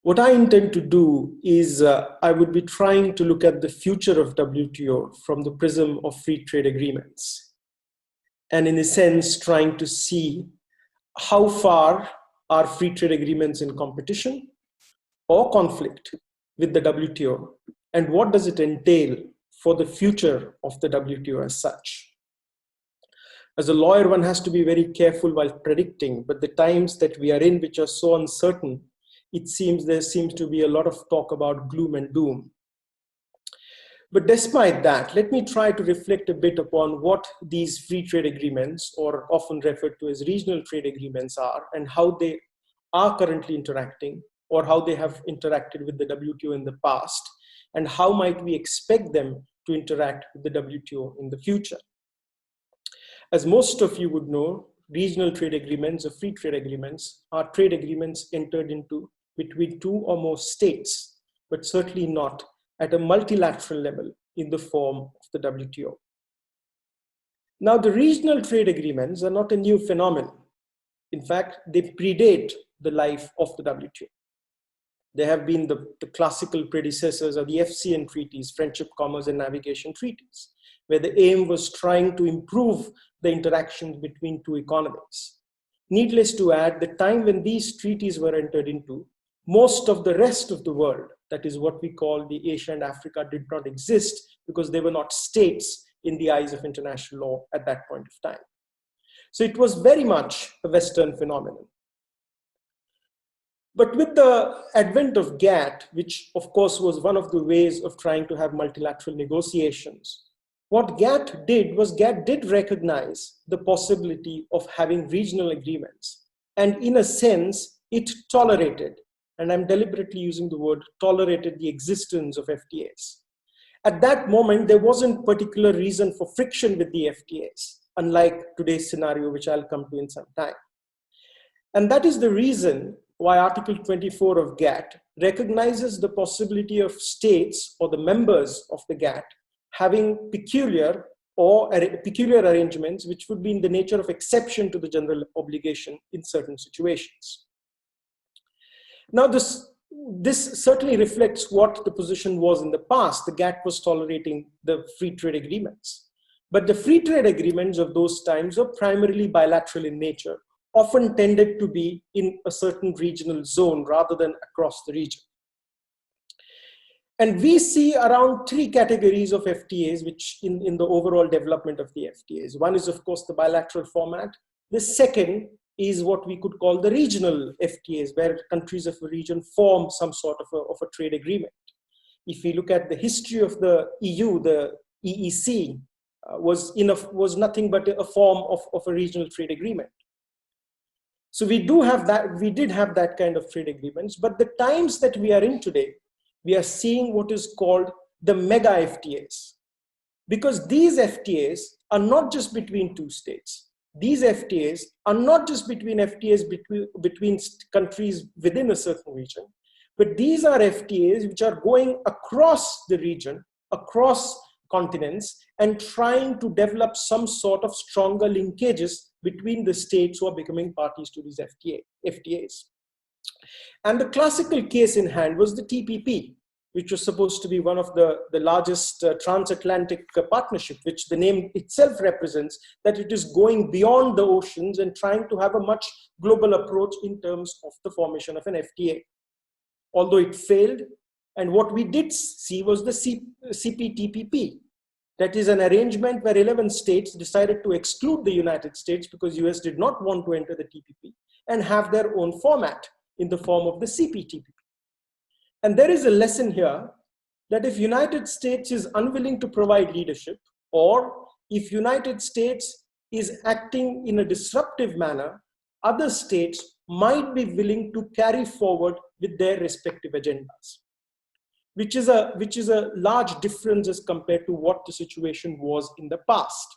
What I intend to do is I would be trying to look at the future of WTO from the prism of free trade agreements. And in a sense, trying to see how far are free trade agreements in competition or conflict with the WTO, and what does it entail for the future of the WTO as such. As a lawyer, one has to be very careful while predicting, but the times that we are in, which are so uncertain, there seems to be a lot of talk about gloom and doom. But despite that, let me try to reflect a bit upon what these free trade agreements, or often referred to as regional trade agreements, are, and how they are currently interacting, or how they have interacted with the WTO in the past, and how might we expect them to interact with the WTO in the future. As most of you would know, regional trade agreements or free trade agreements are trade agreements entered into between two or more states, but certainly not at a multilateral level in the form of the WTO. Now, the regional trade agreements are not a new phenomenon. In fact, they predate the life of the WTO. They have been the classical predecessors of the FCN treaties, Friendship, Commerce, and Navigation treaties, where the aim was trying to improve the interactions between two economies. Needless to add, the time when these treaties were entered into, most of the rest of the world, that is what we call the Asia and Africa, did not exist because they were not states in the eyes of international law at that point of time. So it was very much a Western phenomenon. But with the advent of GATT, which of course was one of the ways of trying to have multilateral negotiations, what GATT did was GATT did recognize the possibility of having regional agreements. And in a sense, it tolerated, and I'm deliberately using the word tolerated, the existence of FTAs. At that moment, there wasn't particular reason for friction with the FTAs, unlike today's scenario, which I'll come to in some time. And that is the reason why Article 24 of GATT recognizes the possibility of states or the members of the GATT having peculiar arrangements which would be in the nature of exception to the general obligation in certain situations. Now, this certainly reflects what the position was in the past. The GATT was tolerating the free trade agreements. But the free trade agreements of those times were primarily bilateral in nature, often tended to be in a certain regional zone rather than across the region. And we see around three categories of FTAs, which in the overall development of the FTAs. One is, of course, the bilateral format. The second is what we could call the regional FTAs, where countries of a region form some sort of a trade agreement. If we look at the history of the EU, the EEC was nothing but a form of a regional trade agreement. So we did have that kind of trade agreements, but the times that we are in today, we are seeing what is called the mega FTAs. Because these FTAs are not just between two states. These FTAs are not just between between countries within a certain region, but these are FTAs which are going across the region, across continents, and trying to develop some sort of stronger linkages between the states who are becoming parties to these FTAs. And the classical case in hand was the TPP, which was supposed to be one of the largest transatlantic partnership, which the name itself represents, that it is going beyond the oceans and trying to have a much global approach in terms of the formation of an FTA. Although it failed, and what we did see was the CPTPP. That is an arrangement where 11 states decided to exclude the United States because US did not want to enter the TPP and have their own format in the form of the CPTPP. And there is a lesson here that if United States is unwilling to provide leadership, or if United States is acting in a disruptive manner, other states might be willing to carry forward with their respective agendas, which is a large difference as compared to what the situation was in the past.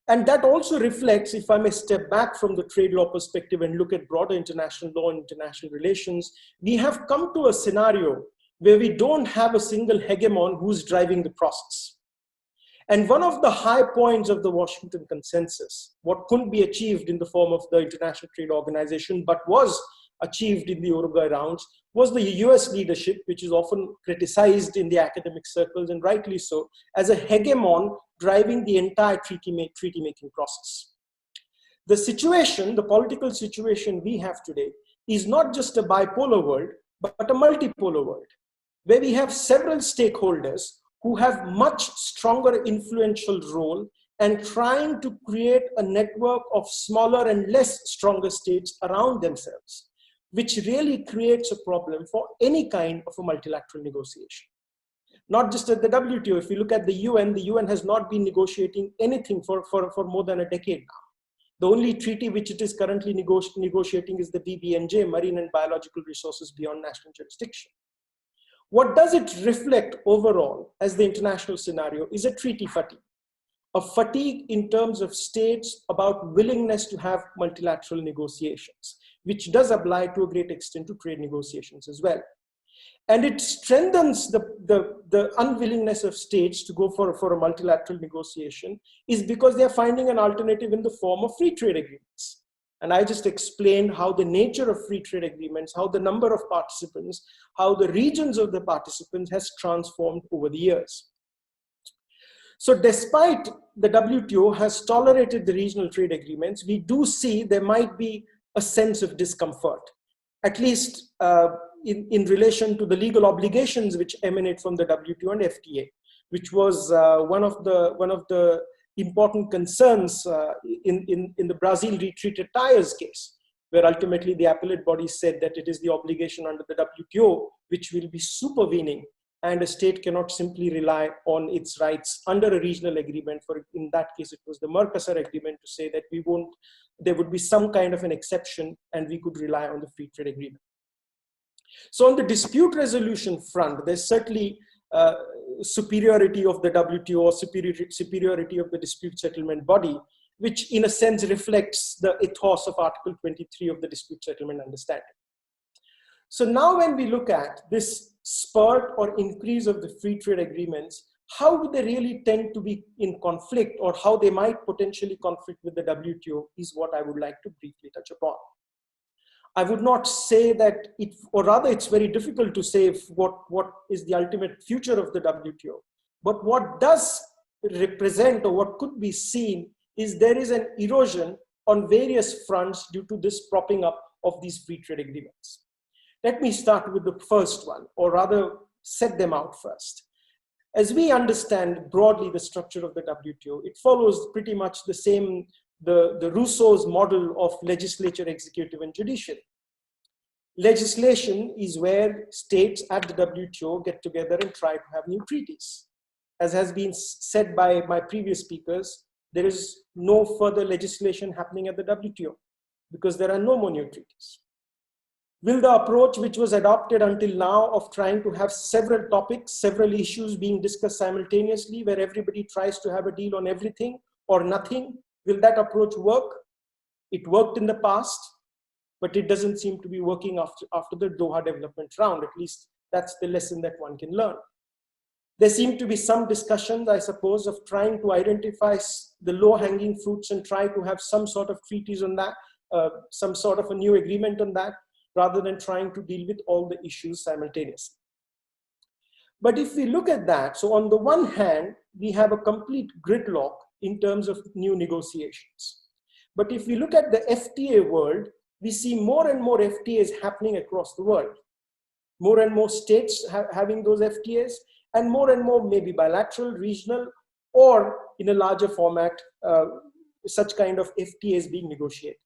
And that also reflects, if I may step back from the trade law perspective and look at broader international law and international relations, we have come to a scenario where we don't have a single hegemon who's driving the process. And one of the high points of the Washington Consensus, what couldn't be achieved in the form of the International Trade Organization, but was achieved in the Uruguay rounds, was the US leadership, which is often criticized in the academic circles, and rightly so, as a hegemon driving the entire treaty-making process. The situation, the political situation we have today, is not just a bipolar world, but a multipolar world, where we have several stakeholders who have much stronger influential role and trying to create a network of smaller and less stronger states around themselves, which really creates a problem for any kind of a multilateral negotiation. Not just at the WTO. If you look at the UN has not been negotiating anything for more than a decade now. The only treaty which it is currently negotiating is the BBNJ, Marine and Biological Resources Beyond National Jurisdiction. What does it reflect overall as the international scenario is a treaty fatigue. A fatigue in terms of states about willingness to have multilateral negotiations, which does apply to a great extent to trade negotiations as well. And it strengthens the unwillingness of states to go for a multilateral negotiation is because they're finding an alternative in the form of free trade agreements. And I just explained how the nature of free trade agreements, how the number of participants, how the regions of the participants has transformed over the years. So despite the WTO has tolerated the regional trade agreements, we do see there might be a sense of discomfort, at least in relation to the legal obligations which emanate from the WTO and FTA, which was one of the important concerns in the Brazil retreated tires case, where ultimately the appellate body said that it is the obligation under the WTO which will be supervening, and a state cannot simply rely on its rights under a regional agreement. For in that case, it was the Mercosur agreement to say that there would be some kind of an exception and we could rely on the free trade agreement. So on the dispute resolution front, there's certainly superiority of the WTO or superiority of the dispute settlement body, which in a sense reflects the ethos of Article 23 of the dispute settlement understanding. So now when we look at this spurt or increase of the free trade agreements, how do they really tend to be in conflict, or how they might potentially conflict with the WTO is what I would like to briefly touch upon. I would not say that or rather it's very difficult to say what is the ultimate future of the WTO. But what does represent, or what could be seen, is there is an erosion on various fronts due to this propping up of these free trade agreements. Let me start with the first one, or rather set them out first. As we understand broadly the structure of the WTO, it follows pretty much the same, the Rousseau's model of legislature, executive, and judiciary. Legislation is where states at the WTO get together and try to have new treaties. As has been said by my previous speakers, there is no further legislation happening at the WTO because there are no more new treaties. Will the approach which was adopted until now of trying to have several topics, several issues being discussed simultaneously, where everybody tries to have a deal on everything or nothing, will that approach work? It worked in the past, but it doesn't seem to be working after the Doha development round. At least that's the lesson that one can learn. There seem to be some discussions, I suppose, of trying to identify the low-hanging fruits and try to have some sort of treaties on that, some sort of a new agreement on that, rather than trying to deal with all the issues simultaneously. But if we look at that, so on the one hand, we have a complete gridlock in terms of new negotiations. But if we look at the FTA world, we see more and more FTAs happening across the world. More and more states having those FTAs, and more maybe bilateral, regional, or in a larger format, such kind of FTAs being negotiated.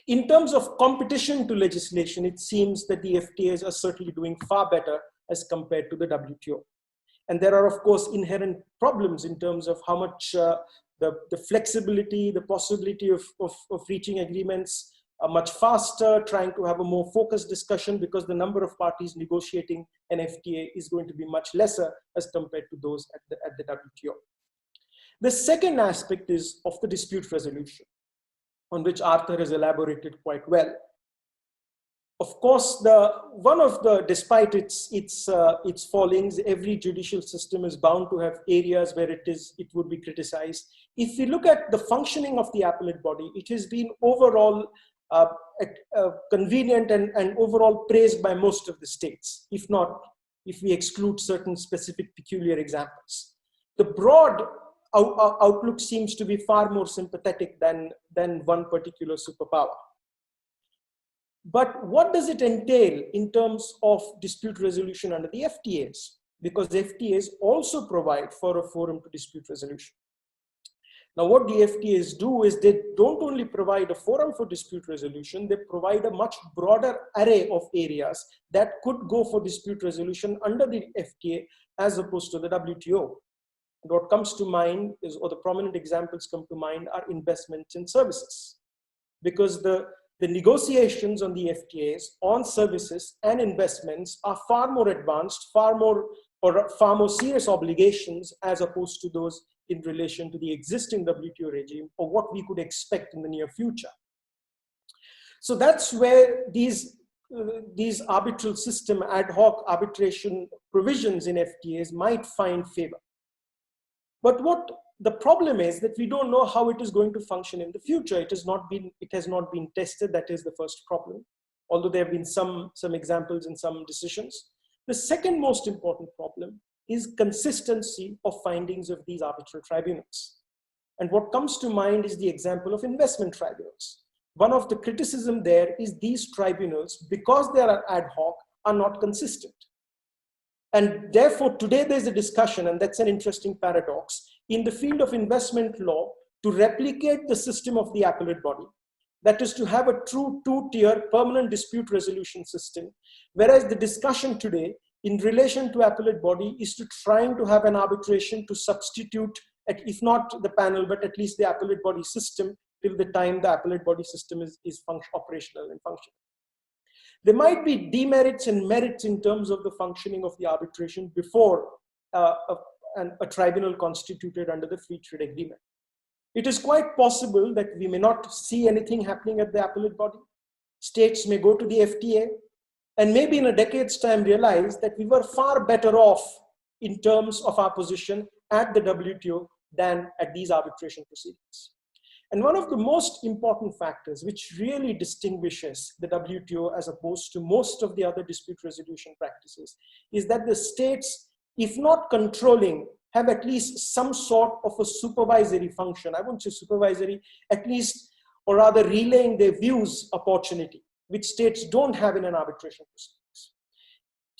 In terms of competition to legislation, it seems that the FTAs are certainly doing far better as compared to the WTO. And there are, of course, inherent problems in terms of how much the flexibility, the possibility of reaching agreements much faster, trying to have a more focused discussion, because the number of parties negotiating an FTA is going to be much lesser as compared to those at the WTO. The second aspect is of the dispute resolution, on which Arthur has elaborated quite well. Of course, despite its fallings, every judicial system is bound to have areas where it would be criticized. If we look at the functioning of the appellate body, it has been overall convenient and overall praised by most of the states, if we exclude certain specific peculiar examples. The broad outlook seems to be far more sympathetic than one particular superpower. But what does it entail in terms of dispute resolution under the FTAs? Because FTAs also provide for a forum to dispute resolution. Now, what the FTAs do is they don't only provide a forum for dispute resolution, they provide a much broader array of areas that could go for dispute resolution under the FTA, as opposed to the WTO. And what comes to mind is, or the prominent examples come to mind, are investments in services. Because the negotiations on the FTAs on services and investments are far more advanced, far more serious obligations as opposed to those in relation to the existing WTO regime or what we could expect in the near future. So that's where these arbitral system, ad hoc arbitration provisions in FTAs might find favor. But what the problem is that we don't know how it is going to function in the future. It has not been tested. That is the first problem, although there have been some examples in some decisions. The second most important problem is consistency of findings of these arbitral tribunals. And what comes to mind is the example of investment tribunals. One of the criticism there is these tribunals, because they are ad hoc, are not consistent. And therefore, today there's a discussion, and that's an interesting paradox, in the field of investment law to replicate the system of the appellate body. That is, to have a true two-tier permanent dispute resolution system, whereas the discussion today in relation to appellate body is to trying to have an arbitration to substitute, if not the panel, but at least the appellate body system till the time the appellate body system is operational and functional. There might be demerits and merits in terms of the functioning of the arbitration before a tribunal constituted under the free trade agreement. It is quite possible that we may not see anything happening at the appellate body. States may go to the FTA and maybe in a decade's time realize that we were far better off in terms of our position at the WTO than at these arbitration proceedings. And one of the most important factors which really distinguishes the WTO as opposed to most of the other dispute resolution practices is that the states, if not controlling, have at least some sort of a supervisory function. I won't say supervisory, at least, or rather relaying their views opportunity, which states don't have in an arbitration proceedings.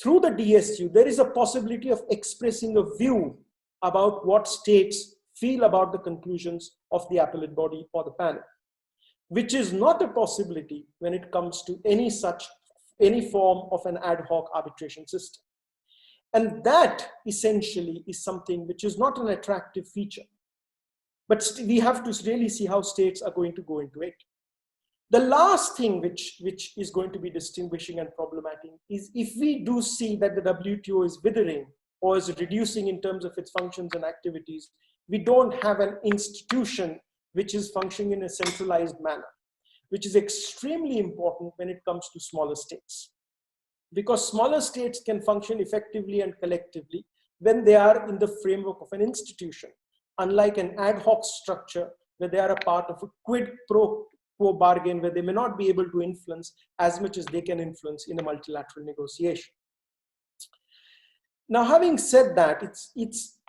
Through the DSU, there is a possibility of expressing a view about what states feel about the conclusions of the appellate body or the panel, which is not a possibility when it comes to any form of an ad hoc arbitration system. And that essentially is something which is not an attractive feature, but we have to really see how states are going to go into it. The last thing which is going to be distinguishing and problematic is if we do see that the WTO is withering or is reducing in terms of its functions and activities, we don't have an institution which is functioning in a centralized manner, which is extremely important when it comes to smaller states. Because smaller states can function effectively and collectively when they are in the framework of an institution, unlike an ad hoc structure where they are a part of a quid pro quo bargain where they may not be able to influence as much as they can influence in a multilateral negotiation. Now, having said that,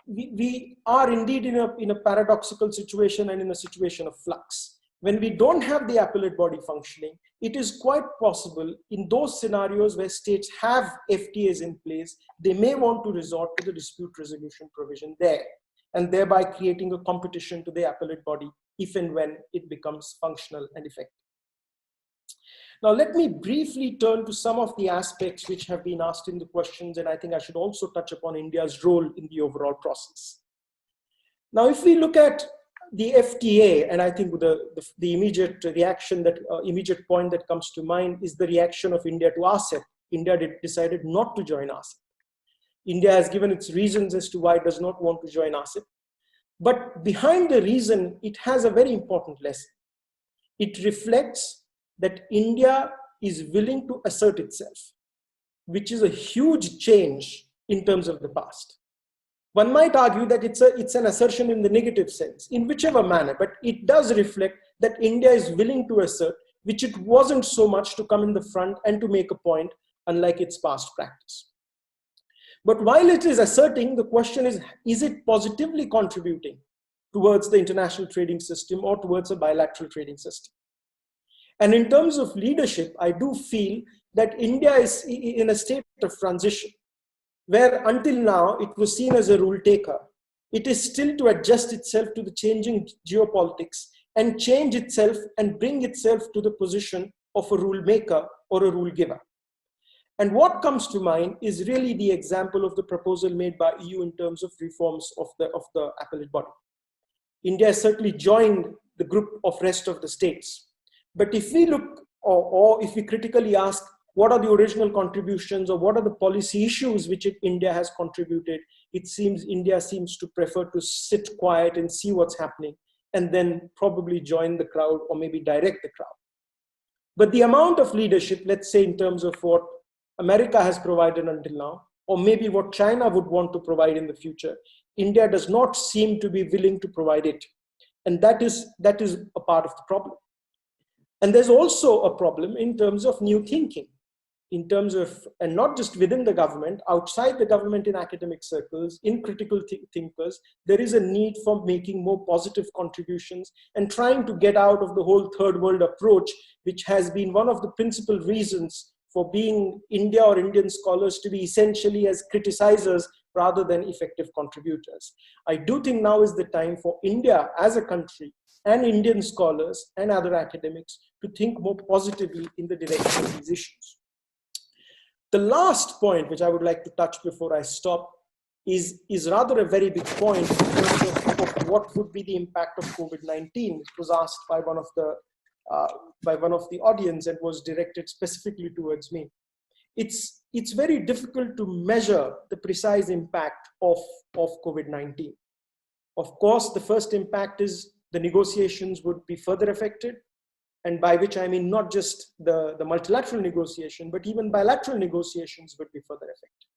we are indeed in a paradoxical situation and in a situation of flux. When we don't have the appellate body functioning, it is quite possible in those scenarios where states have FTAs in place, they may want to resort to the dispute resolution provision there, and thereby creating a competition to the appellate body if and when it becomes functional and effective. Now, let me briefly turn to some of the aspects which have been asked in the questions, and I think I should also touch upon India's role in the overall process. Now, if we look at the FTA, and I think the immediate reaction, immediate point that comes to mind is the reaction of India to RCEP. India decided not to join RCEP. India has given its reasons as to why it does not want to join RCEP. But behind the reason, it has a very important lesson. It reflects that India is willing to assert itself, which is a huge change in terms of the past. One might argue that it's an assertion in the negative sense, in whichever manner, but it does reflect that India is willing to assert, which it wasn't so much to come in the front and to make a point, unlike its past practice. But while it is asserting, the question is it positively contributing towards the international trading system or towards a bilateral trading system? And in terms of leadership, I do feel that India is in a state of transition, where until now it was seen as a rule taker. It is still to adjust itself to the changing geopolitics and change itself and bring itself to the position of a rule maker or a rule giver. And what comes to mind is really the example of the proposal made by EU in terms of reforms of the appellate body. India has certainly joined the group of rest of the states. But if we look, or if we critically ask, what are the original contributions or what are the policy issues which India has contributed, it seems India seems to prefer to sit quiet and see what's happening and then probably join the crowd or maybe direct the crowd. But the amount of leadership, let's say in terms of what America has provided until now, or maybe what China would want to provide in the future, India does not seem to be willing to provide it. And that is a part of the problem. And there's also a problem in terms of new thinking, in terms of, and not just within the government, outside the government in academic circles, in critical thinkers, there is a need for making more positive contributions and trying to get out of the whole third world approach, which has been one of the principal reasons for being India or Indian scholars to be essentially as criticizers rather than effective contributors. I do think now is the time for India as a country and Indian scholars and other academics to think more positively in the direction of these issues. The last point which I would like to touch before I stop is rather a very big point in terms of what would be the impact of COVID-19. It was asked by one of the audience and was directed specifically towards me. It's very difficult to measure the precise impact of COVID-19. Of course, the first impact is the negotiations would be further affected. And by which I mean not just the multilateral negotiation, but even bilateral negotiations would be further affected.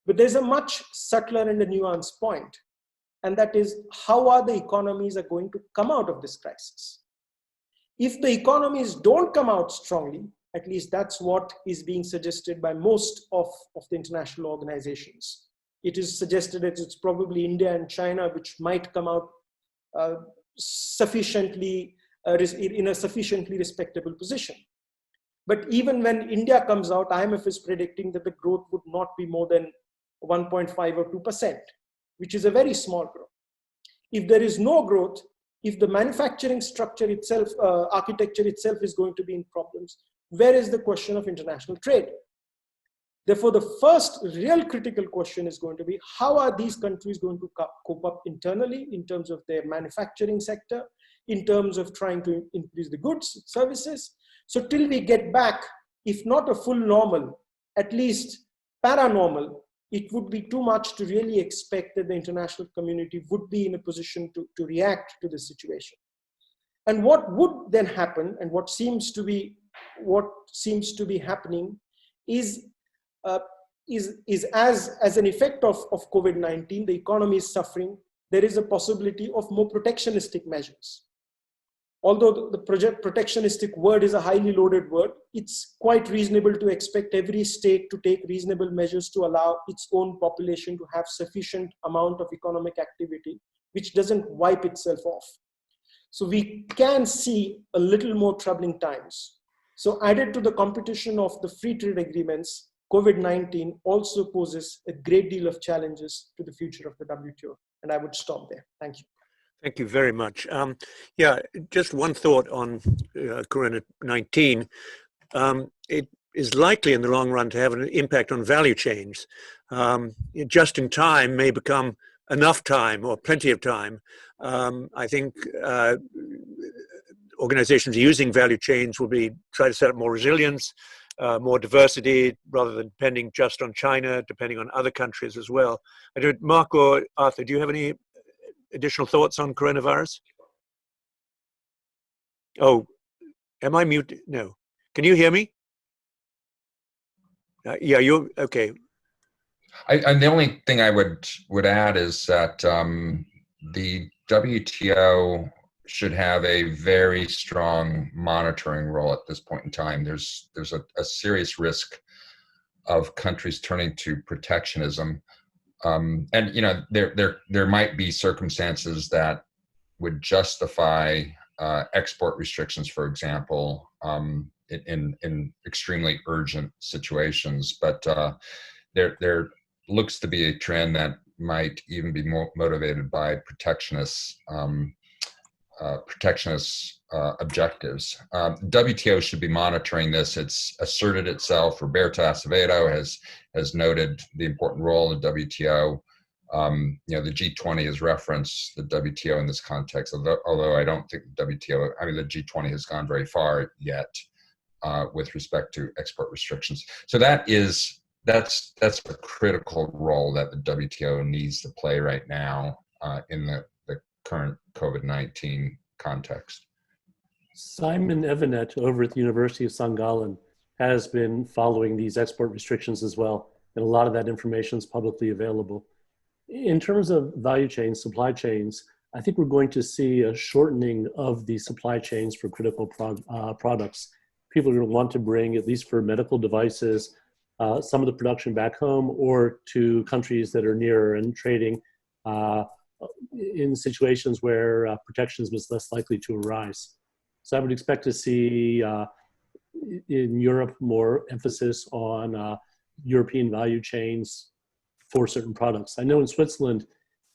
But there's a much subtler and a nuanced point, and that is how are the economies are going to come out of this crisis. If the economies don't come out strongly, at least that's what is being suggested by most of the international organizations. It is suggested that it's probably India and China which might come out in a sufficiently respectable position. But even when India comes out, IMF is predicting that the growth would not be more than 1.5 or 2%, which is a very small growth. If there is no growth, if the manufacturing structure itself, architecture itself is going to be in problems, where is the question of international trade? Therefore, the first real critical question is going to be, how are these countries going to cope up internally in terms of their manufacturing sector, in terms of trying to increase the goods, services. So till we get back, if not a full normal, at least paranormal, it would be too much to really expect that the international community would be in a position to react to the situation. And what would then happen, and what seems to be happening is as an effect of COVID-19, the economy is suffering. There is a possibility of more protectionistic measures. Although the protectionistic word is a highly loaded word, it's quite reasonable to expect every state to take reasonable measures to allow its own population to have sufficient amount of economic activity, which doesn't wipe itself off. So we can see a little more troubling times. So added to the competition of the free trade agreements, COVID-19 also poses a great deal of challenges to the future of the WTO. And I would stop there. Thank you. Thank you very much. Yeah, just one thought on Corona-19. It is likely in the long run to have an impact on value chains. Just in time may become enough time or plenty of time. I think organizations using value chains will try to set up more resilience, more diversity, rather than depending just on China, depending on other countries as well. Marc or Arthur, do you have any additional thoughts on coronavirus? Oh, am I muted? No. Can you hear me? Yeah, you're okay. The only thing I would add is that the WTO should have a very strong monitoring role at this point in time. There's a serious risk of countries turning to protectionism. And there might be circumstances that would justify export restrictions, for example, in extremely urgent situations. But there looks to be a trend that might even be more motivated by protectionists protectionist objectives. WTO should be monitoring this. It's asserted itself. Roberto Acevedo has noted the important role of WTO. The G20 has referenced the WTO in this context, although I don't think the WTO, the G20 has gone very far yet with respect to export restrictions. So that's a critical role that the WTO needs to play right now in the current COVID-19 context. Simon Evanet over at the University of St. Gallen has been following these export restrictions as well, and a lot of that information is publicly available. In terms of value chains, supply chains, I think we're going to see a shortening of the supply chains for critical products. People are going to want to bring, at least for medical devices, some of the production back home or to countries that are nearer, and trading in situations where protectionism is less likely to arise. So I would expect to see in Europe more emphasis on European value chains for certain products. I know in Switzerland,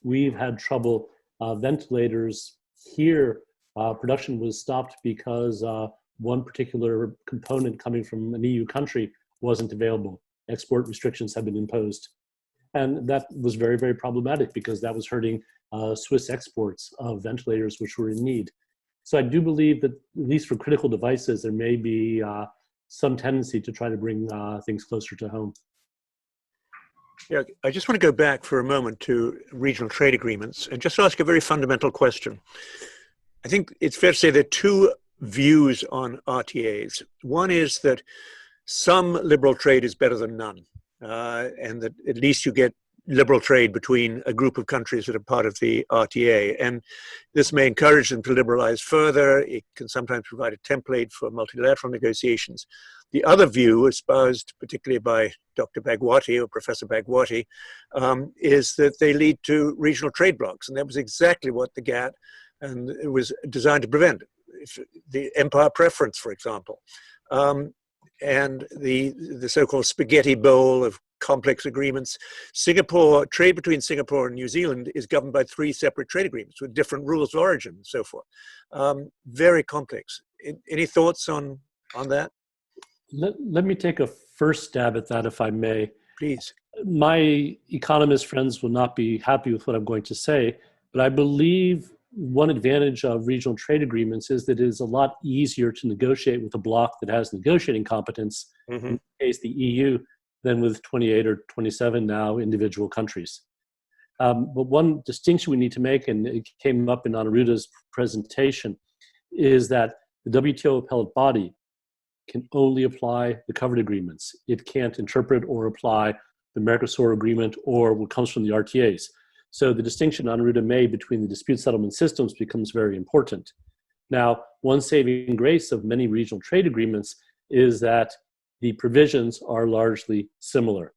we've had trouble. Ventilators here, production was stopped because one particular component coming from an EU country wasn't available. Export restrictions have been imposed. And that was very, very problematic because that was hurting Swiss exports of ventilators, which were in need. So I do believe that, at least for critical devices, there may be some tendency to try to bring things closer to home. Yeah, I just want to go back for a moment to regional trade agreements and just ask a very fundamental question. I think it's fair to say there are two views on RTAs. One is that some liberal trade is better than none, and that at least you get liberal trade between a group of countries that are part of the RTA. And this may encourage them to liberalize further. It can sometimes provide a template for multilateral negotiations. The other view, espoused particularly by Dr. Bhagwati or Professor Bhagwati, is that they lead to regional trade blocs. And that was exactly what the GATT and it was designed to prevent. The empire preference, for example, and the so-called spaghetti bowl of complex agreements. Singapore, trade between Singapore and New Zealand is governed by 3 separate trade agreements with different rules of origin and so forth. Very complex. Any thoughts on that? Let me take a first stab at that, if I may. Please. My economist friends will not be happy with what I'm going to say, but I believe one advantage of regional trade agreements is that it is a lot easier to negotiate with a bloc that has negotiating competence, in this case the EU, than with 28 or 27 now individual countries. But one distinction we need to make, and it came up in Aniruddha's presentation, is that the WTO appellate body can only apply the covered agreements. It can't interpret or apply the Mercosur agreement or what comes from the RTAs. So the distinction Aniruddha made between the dispute settlement systems becomes very important. Now, one saving grace of many regional trade agreements is that the provisions are largely similar.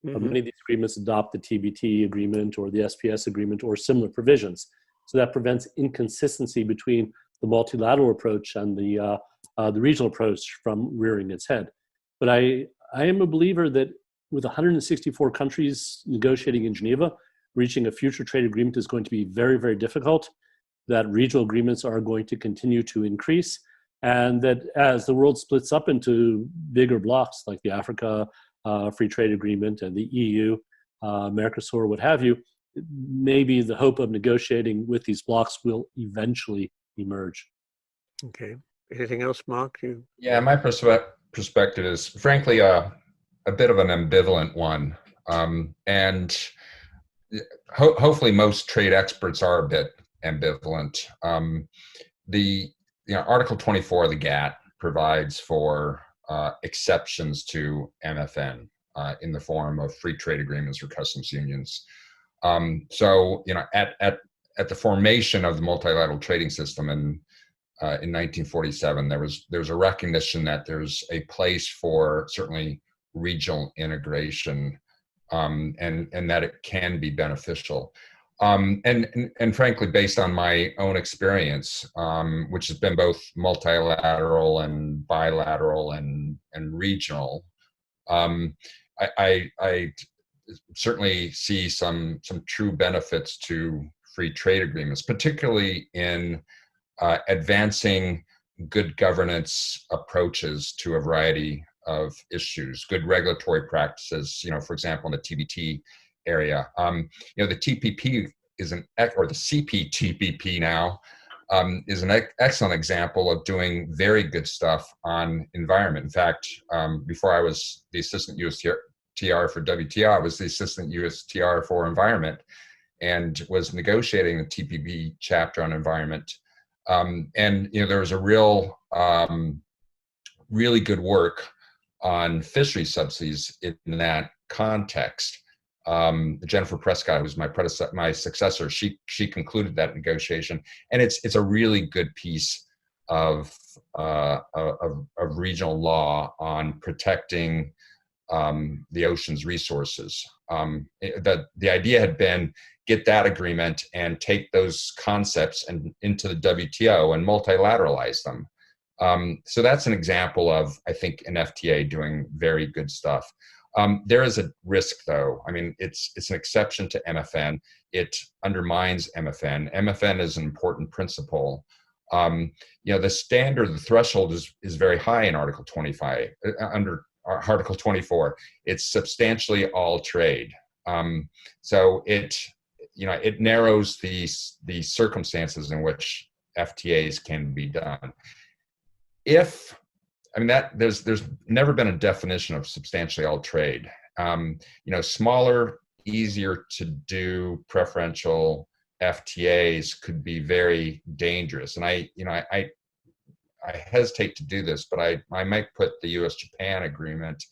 Many of these agreements adopt the TBT agreement or the SPS agreement or similar provisions. So that prevents inconsistency between the multilateral approach and the regional approach from rearing its head. But I am a believer that with 164 countries negotiating in Geneva, reaching a future trade agreement is going to be very, very difficult, that regional agreements are going to continue to increase, and that as the world splits up into bigger blocks like the Africa Free Trade Agreement and the EU, Mercosur, what have you, maybe the hope of negotiating with these blocks will eventually emerge. Okay. Anything else, Marc? Yeah, my perspective is frankly a bit of an ambivalent one. And hopefully most trade experts are a bit ambivalent. Article 24 of the GATT provides for exceptions to MFN in the form of free trade agreements or customs unions. So, at the formation of the multilateral trading system in 1947, there was a recognition that there's a place for certainly regional integration, and that it can be beneficial. And frankly, based on my own experience, which has been both multilateral and bilateral and regional, I certainly see some true benefits to free trade agreements, particularly in advancing good governance approaches to a variety of issues, good regulatory practices, for example, in the TBT area. The TPP is or the CPTPP now, is an excellent example of doing very good stuff on environment. In fact, before I was the assistant USTR for WTO, I was the assistant USTR for environment and was negotiating the TPP chapter on environment. And there was a really good work on fishery subsidies in that context. Jennifer Prescott, who's my successor, she concluded that negotiation, and it's a really good piece of regional law on protecting the ocean's resources. The idea had been get that agreement and take those concepts into the WTO and multilateralize them. So that's an example of, I think, an FTA doing very good stuff. There is a risk, though. I mean, it's an exception to MFN. It undermines MFN. MFN is an important principle. The standard, the threshold is very high in Article 25. Under Article 24, it's substantially all trade. So it narrows the circumstances in which FTAs can be done. There's never been a definition of substantially all trade. Smaller, easier to do preferential FTAs could be very dangerous. And I hesitate to do this, but I might put the U.S.-Japan agreement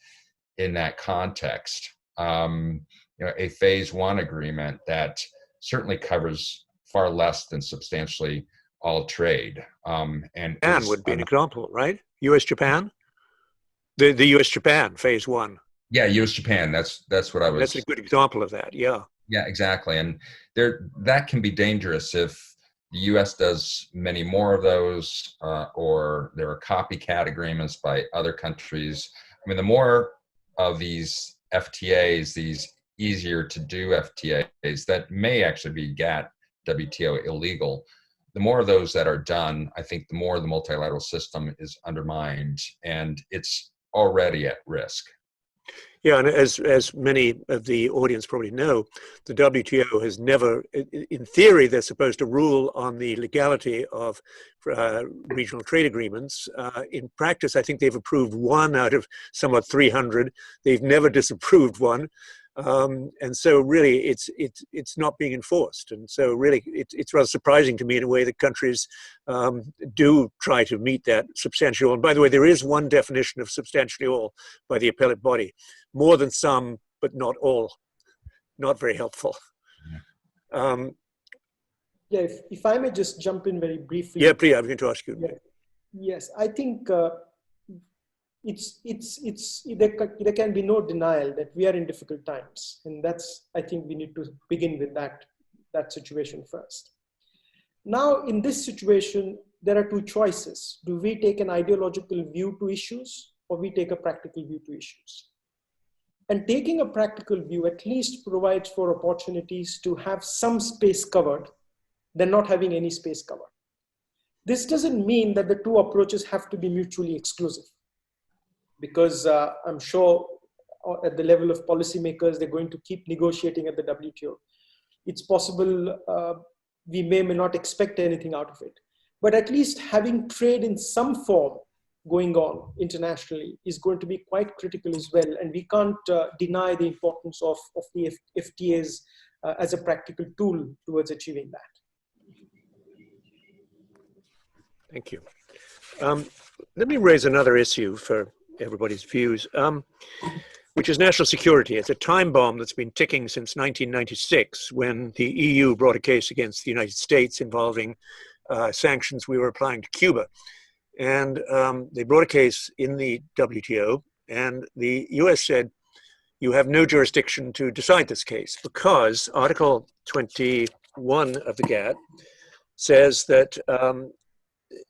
in that context. A phase one agreement that certainly covers far less than substantially all trade. And would be an example, right? U.S.-Japan? The U.S.-Japan phase one. Yeah, U.S.-Japan. That's what I was. That's a good example of that. Yeah. Yeah, exactly. And that can be dangerous if the U.S. does many more of those, or there are copycat agreements by other countries. I mean, the more of these FTAs, these easier to do FTAs that may actually be GATT, WTO illegal, the more of those that are done, I think the more the multilateral system is undermined, and it's already at risk. Yeah, and as many of the audience probably know, the WTO has never, in theory, they're supposed to rule on the legality of regional trade agreements. In practice, I think they've approved one out of somewhat 300. They've never disapproved one. And so really it's not being enforced. And so really it's rather surprising to me in a way that countries do try to meet that substantially all. And by the way, there is one definition of substantially all by the appellate body. More than some, but not all. Not very helpful. Yeah, if I may just jump in very briefly. Yeah, Priya, I'm going to ask you. Yeah. Yes, I think there can be no denial that we are in difficult times, and I think we need to begin with that situation first. Now, in this situation, there are two choices. Do we take an ideological view to issues, or we take a practical view to issues? And taking a practical view at least provides for opportunities to have some space covered than not having any space covered. This doesn't mean that the two approaches have to be mutually exclusive, because I'm sure at the level of policymakers, they're going to keep negotiating at the WTO. It's possible we may not expect anything out of it, but at least having trade in some form going on internationally is going to be quite critical as well. And we can't deny the importance of the FTAs as a practical tool towards achieving that. Thank you. Let me raise another issue for everybody's views, which is national security. It's a time bomb that's been ticking since 1996, when the EU brought a case against the United States involving sanctions we were applying to Cuba. And they brought a case in the WTO, and the US said, you have no jurisdiction to decide this case, because Article 21 of the GATT says that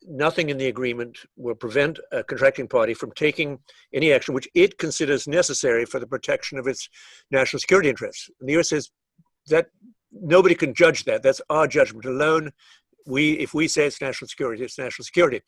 nothing in the agreement will prevent a contracting party from taking any action which it considers necessary for the protection of its national security interests. And the US says that nobody can judge that. That's our judgment alone. if we say it's national security, it's national security.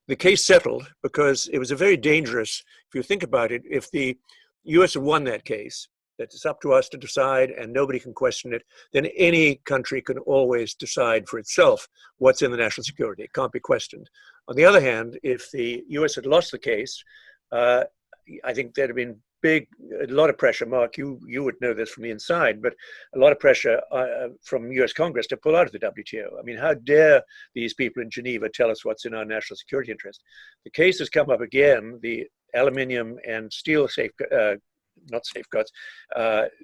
The case settled because it was a very dangerous, if you think about it, if the US had won that case, that it's up to us to decide and nobody can question it, then any country can always decide for itself what's in the national security. It can't be questioned. On the other hand, if the US had lost the case, I think there'd have been a lot of pressure. Mark, you would know this from the inside, but a lot of pressure from US Congress to pull out of the WTO. I mean, how dare these people in Geneva tell us what's in our national security interest? The case has come up again. The aluminium and steel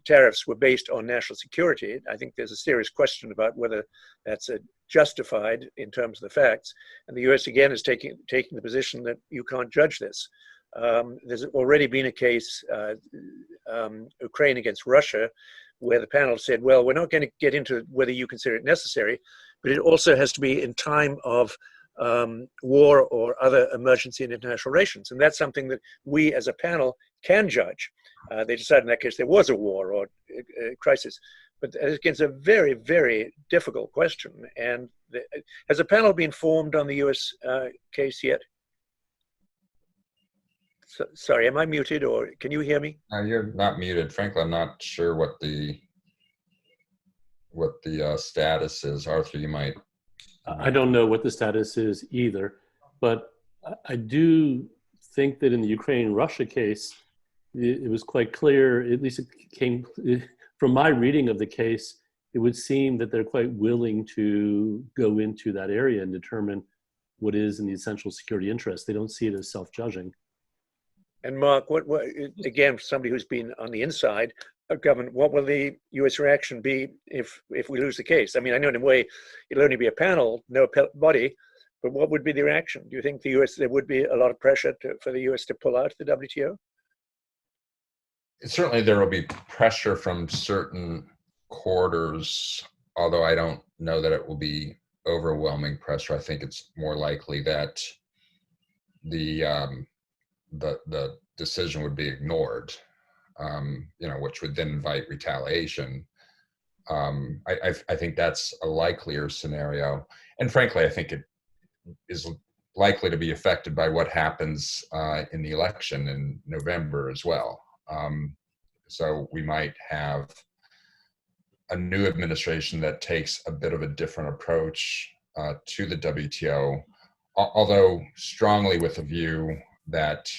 tariffs were based on national security. I think there's a serious question about whether that's justified in terms of the facts. And the US again is taking the position that you can't judge this. There's already been a case, Ukraine against Russia, where the panel said, well, we're not going to get into whether you consider it necessary, but it also has to be in time of war or other emergency in international relations. And that's something that we as a panel can judge. They decided in that case there was a war or a crisis. But it's a very, very difficult question. And has a panel been formed on the US case yet? Sorry, am I muted or can you hear me? You're not muted. Frankly, I'm not sure what the status is. Arthur, you might. I don't know what the status is either, but I do think that in the Ukraine-Russia case, it was quite clear, at least it came from my reading of the case, it would seem that they're quite willing to go into that area and determine what is in the essential security interest. They don't see it as self-judging. And Mark, what again, for somebody who's been on the inside of government, what will the U.S. reaction be if we lose the case? I mean, I know in a way it'll only be a panel, no appellate body, but what would be the reaction? Do you think there would be a lot of pressure for the U.S. to pull out of the WTO? Certainly there will be pressure from certain quarters, although I don't know that it will be overwhelming pressure. I think it's more likely that the decision would be ignored, which would then invite retaliation. I think that's a likelier scenario. And frankly, I think it is likely to be affected by what happens in the election in November as well. So we might have a new administration that takes a bit of a different approach to the WTO, although strongly with a view that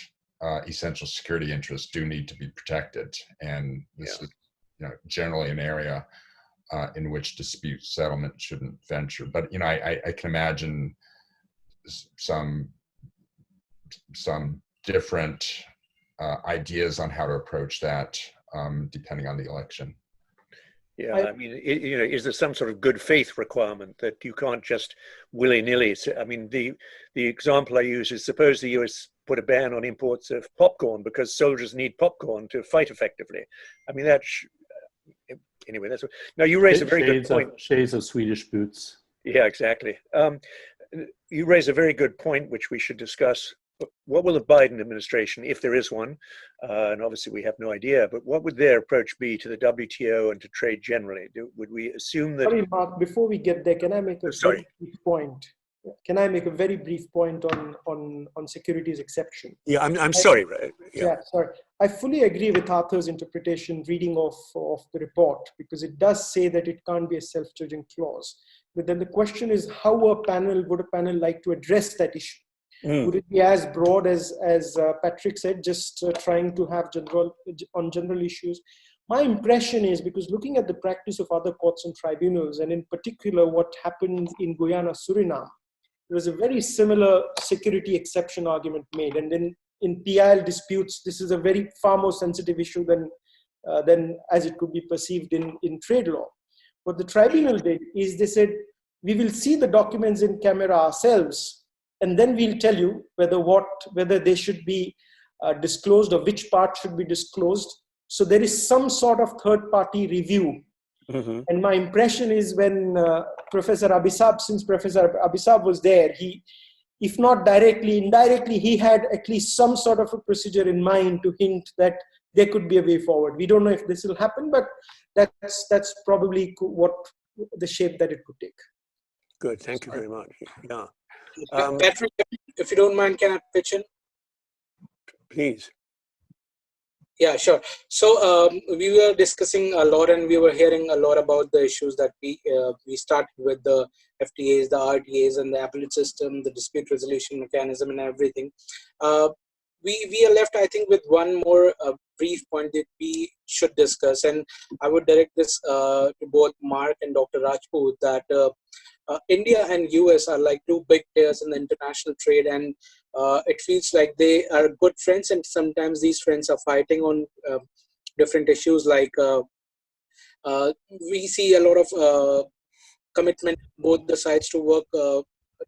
essential security interests do need to be protected. And this is generally an area in which dispute settlement shouldn't venture. But I can imagine some different ideas on how to approach that depending on the election. Yeah, I mean, is there some sort of good faith requirement that you can't just willy-nilly? I mean, the example I use is suppose the US put a ban on imports of popcorn because soldiers need popcorn to fight effectively. I mean, anyway, that's now you raise a very good point. Shades of Swedish boots. Yeah, exactly. You raise a very good point, which we should discuss. What will the Biden administration, if there is one, and obviously we have no idea, but what would their approach be to the WTO and to trade generally? Would we assume that... Sorry, Mark, before we get there, can I make a very brief point? Can I make a very brief point on securities exception? Yeah, I'm sorry. Yeah, sorry. I fully agree with Arthur's interpretation, reading of the report, because it does say that it can't be a self-judging clause. But then the question is, would a panel like to address that issue? Would it be as broad as Patrick said, just trying to have general issues? My impression is, because looking at the practice of other courts and tribunals, and in particular what happened in Guyana, Suriname, there was a very similar security exception argument made. And then in PIL disputes, this is a far more sensitive issue than as it could be perceived in trade law. What the tribunal did is they said, we will see the documents in camera ourselves, and then we'll tell you whether they should be disclosed or which part should be disclosed. So there is some sort of third-party review. Mm-hmm. And my impression is when Professor Abhisab was there, he, if not directly, indirectly, he had at least some sort of a procedure in mind to hint that there could be a way forward. We don't know if this will happen, but that's probably what the shape that it could take. Good. Thank you very much. Yeah. Patrick, if you don't mind, can I pitch in? Please. Yeah, sure. So we were discussing a lot, and we were hearing a lot about the issues that we started with the FTAs, the RTAs, and the appellate system, the dispute resolution mechanism, and everything. We are left, I think, with one more brief point that we should discuss, and I would direct this to both Marc and Dr. Rajput, that India and US are like two big players in the international trade, and it feels like they are good friends, and sometimes these friends are fighting on different issues. Like we see a lot of commitment both the sides to work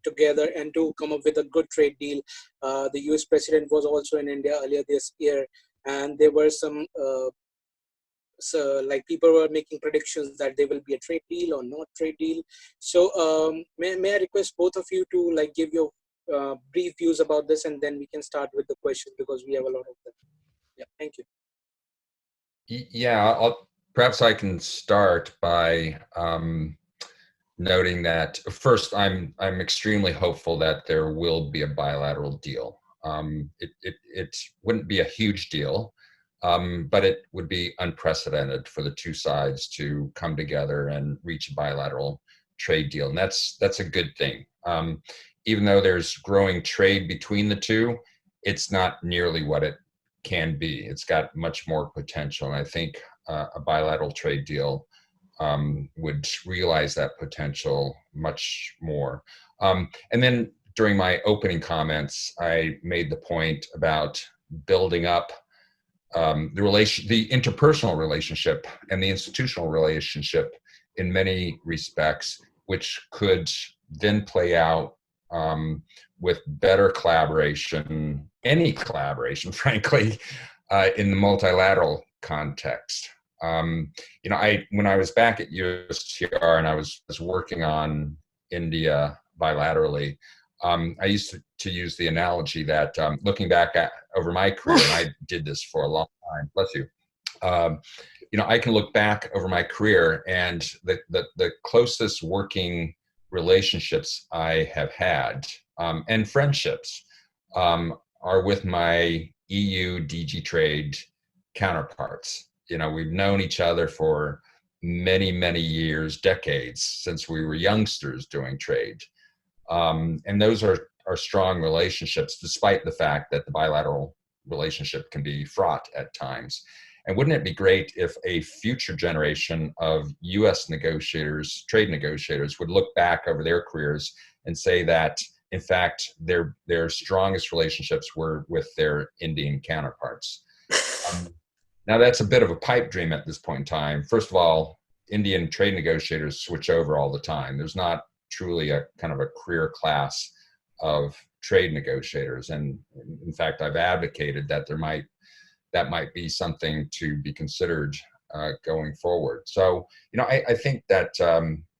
together and to come up with a good trade deal. The US president was also in India earlier this year, and there were some so like people were making predictions that there will be a trade deal or not trade deal. So may I request both of you to like give your brief views about this, and then we can start with the questions because we have a lot of them. Yeah, thank you. Yeah, perhaps I can start by noting that first, I'm extremely hopeful that there will be a bilateral deal. It wouldn't be a huge deal, but it would be unprecedented for the two sides to come together and reach a bilateral trade deal, and that's a good thing. Even though there's growing trade between the two, it's not nearly what it can be. It's got much more potential, and I think a bilateral trade deal would realize that potential much more. And then during my opening comments, I made the point about building up the interpersonal relationship and the institutional relationship in many respects, which could then play out with better collaboration, any collaboration, frankly, in the multilateral context. You know, when I was back at USTR and I was working on India bilaterally, I used to use the analogy that looking back over my career, and I did this for a long time, bless you, you know, I can look back over my career, and the closest working relationships I have had and friendships are with my EU DG Trade counterparts. You know, we've known each other for many, many years, decades, since we were youngsters doing trade. And those are strong relationships, despite the fact that the bilateral relationship can be fraught at times. And wouldn't it be great if a future generation of US negotiators, trade negotiators, would look back over their careers and say that, in fact, their strongest relationships were with their Indian counterparts. Now, that's a bit of a pipe dream at this point in time. First of all, Indian trade negotiators switch over all the time. There's not truly a kind of a career class of trade negotiators. And in fact, I've advocated that that might be something to be considered going forward. So, you know, I think that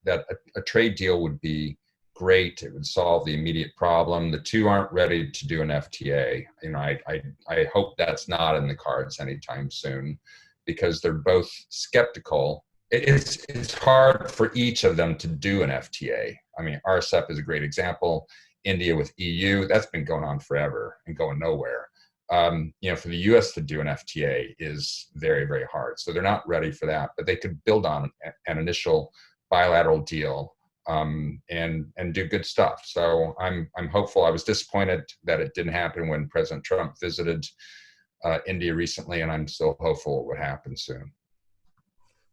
that a trade deal would be great. It would solve the immediate problem. The two aren't ready to do an FTA. You know, I hope that's not in the cards anytime soon, because they're both skeptical. It's hard for each of them to do an FTA. I mean, RCEP is a great example. India with EU, that's been going on forever and going nowhere. You know, for the US to do an FTA is very, very hard. So they're not ready for that, but they could build on an initial bilateral deal and do good stuff. So I'm hopeful. I was disappointed that it didn't happen when President Trump visited India recently, and I'm still hopeful it would happen soon.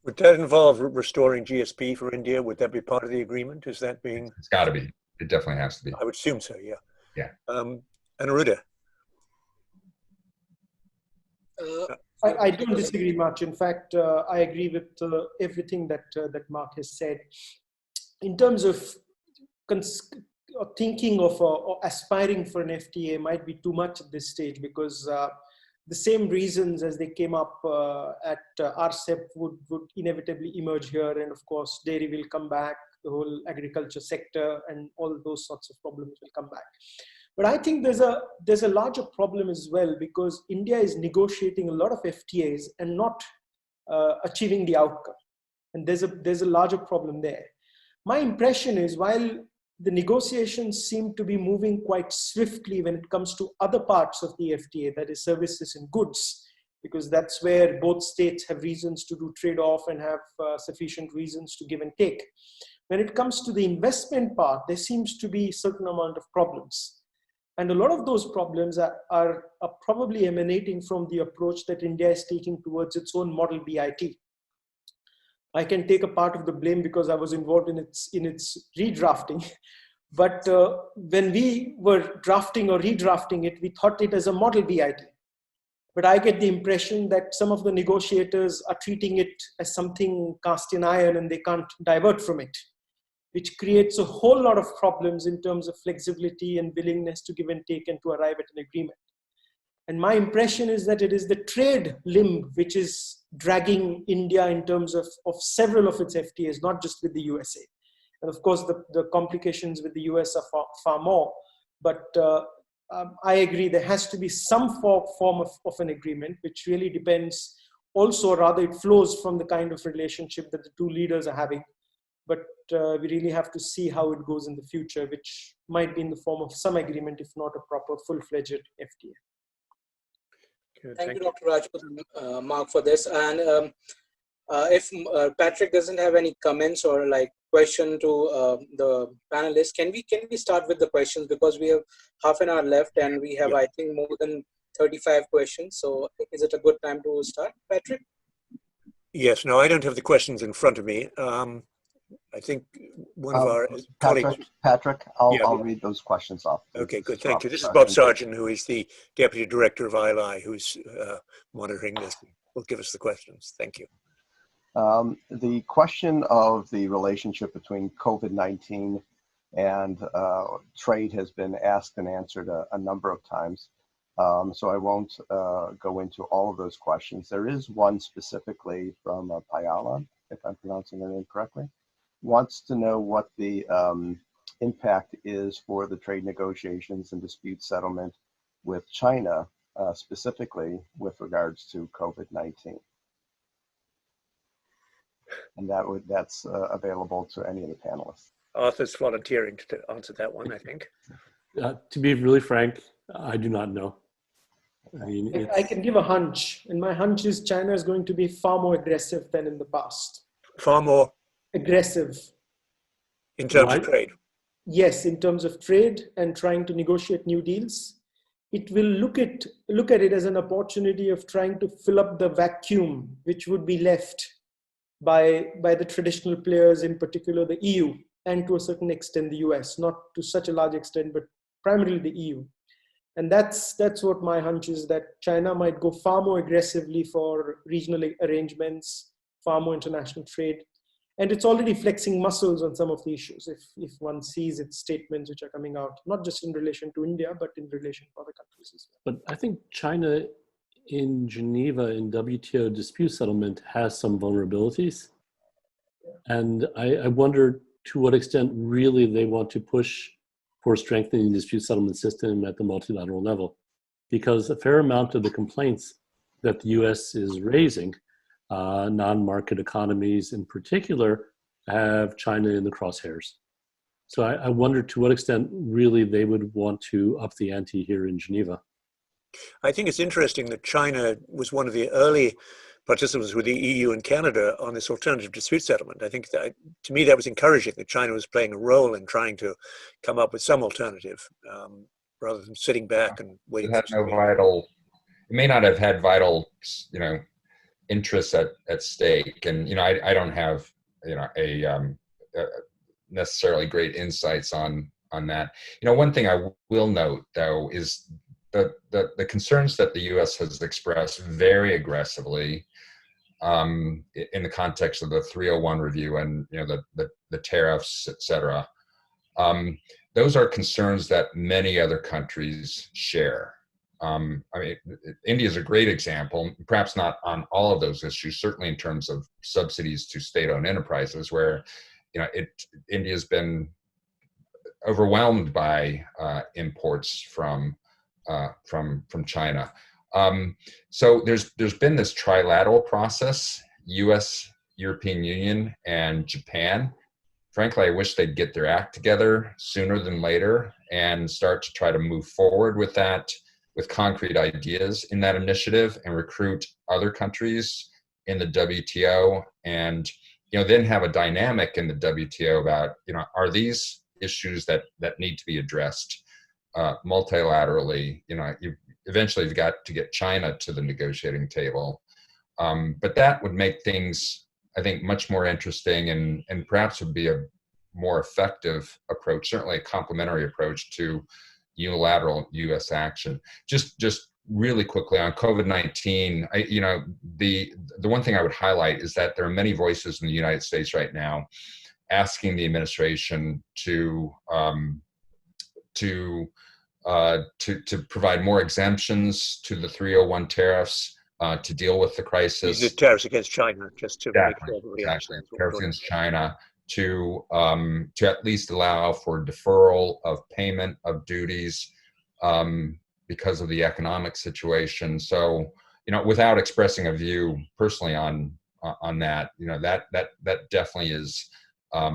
Would that involve restoring GSP for India? Would that be part of the agreement? Is that being? It's got to be. It definitely has to be. I would assume so. Yeah. Yeah. Aniruddha. I don't disagree much. In fact, I agree with everything that Marc has said. In terms of thinking of or aspiring for an FTA might be too much at this stage, because the same reasons as they came up at RCEP would inevitably emerge here. And of course, dairy will come back, the whole agriculture sector and all those sorts of problems will come back. But I think there's a larger problem as well, because India is negotiating a lot of FTAs and not achieving the outcome. And there's a larger problem there. my impression is while the negotiations seem to be moving quite swiftly when it comes to other parts of the FTA, that is services and goods, because that's where both states have reasons to do trade-off and have sufficient reasons to give and take. When it comes to the investment part, there seems to be a certain amount of problems. And a lot of those problems are probably emanating from the approach that India is taking towards its own model BIT. I can take a part of the blame because I was involved in its redrafting. But when we were drafting or redrafting it, we thought it as a model BIT. But I get the impression that some of the negotiators are treating it as something cast in iron and they can't divert from it, which creates a whole lot of problems in terms of flexibility and willingness to give and take and to arrive at an agreement. And my impression is that it is the trade limb which is dragging India in terms of several of its FTAs, not just with the USA. And of course, the complications with the US are far more. But I agree there has to be some form of an agreement, which really depends also, rather it flows from the kind of relationship that the two leaders are having. But we really have to see how it goes in the future, which might be in the form of some agreement, if not a proper full-fledged FTA. Thank you, Dr. Rajput and Mark, for this. And if Patrick doesn't have any comments or like question to the panelists, can we start with the questions, because we have half an hour left and we have, I think, more than 35 questions. So is it a good time to start, Patrick? Yes. No, I don't have the questions in front of me. I think one of our colleagues... Patrick, I'll read those questions off. Okay, good, thank you. This is Bob Sargent, who is the Deputy Director of ILI, who's monitoring this. Will give us the questions. Thank you. The question of the relationship between COVID-19 and trade has been asked and answered a number of times. So I won't go into all of those questions. There is one specifically from Payala, if I'm pronouncing her name correctly, wants to know what the impact is for the trade negotiations and dispute settlement with China, specifically with regards to COVID-19. And that's available to any of the panelists. Arthur's volunteering to answer that one, I think. To be really frank, I do not know. I mean, I can give a hunch, and my hunch is China is going to be far more aggressive than in the past. Far more aggressive in terms of trade. Yes, in terms of trade and trying to negotiate new deals. It will look at it as an opportunity of trying to fill up the vacuum which would be left by the traditional players, in particular the EU, and to a certain extent the US, not to such a large extent, but primarily the EU. And that's what my hunch is, that China might go far more aggressively for regional arrangements, far more international trade. And it's already flexing muscles on some of the issues if one sees its statements which are coming out, not just in relation to India, but in relation to other countries as well. But I think China in Geneva in WTO dispute settlement has some vulnerabilities. And I wonder to what extent really they want to push for strengthening the dispute settlement system at the multilateral level. Because a fair amount of the complaints that the US is raising, non-market economies in particular, have China in the crosshairs. So I wonder to what extent really they would want to up the ante here in Geneva. I think it's interesting that China was one of the early participants with the EU and Canada on this alternative dispute settlement. I think that, to me, that was encouraging that China was playing a role in trying to come up with some alternative rather than sitting back and waiting. It may not have had vital, interests at stake, and I don't have necessarily great insights on that. One thing I will note though is the concerns that the U.S. has expressed very aggressively in the context of the 301 review and the tariffs, et cetera. Those are concerns that many other countries share. India is a great example, perhaps not on all of those issues, certainly in terms of subsidies to state-owned enterprises, where India's been overwhelmed by imports from China. So there's been this trilateral process, U.S., European Union, and Japan, frankly, I wish they'd get their act together sooner than later and start to try to move forward with that, with concrete ideas in that initiative, and recruit other countries in the WTO, and then have a dynamic in the WTO about are these issues that need to be addressed multilaterally. Eventually you've got to get China to the negotiating table, but that would make things, I think, much more interesting, and perhaps would be a more effective approach, certainly a complementary approach to unilateral U.S. action. Just really quickly on COVID-19, the one thing I would highlight is that there are many voices in the United States right now asking the administration to provide more exemptions to the 301 tariffs to deal with the crisis. These are tariffs against China, just to make sure everybody understands. Tariffs against China, to at least allow for deferral of payment of duties because of the economic situation. So, without expressing a view personally on that, that definitely is a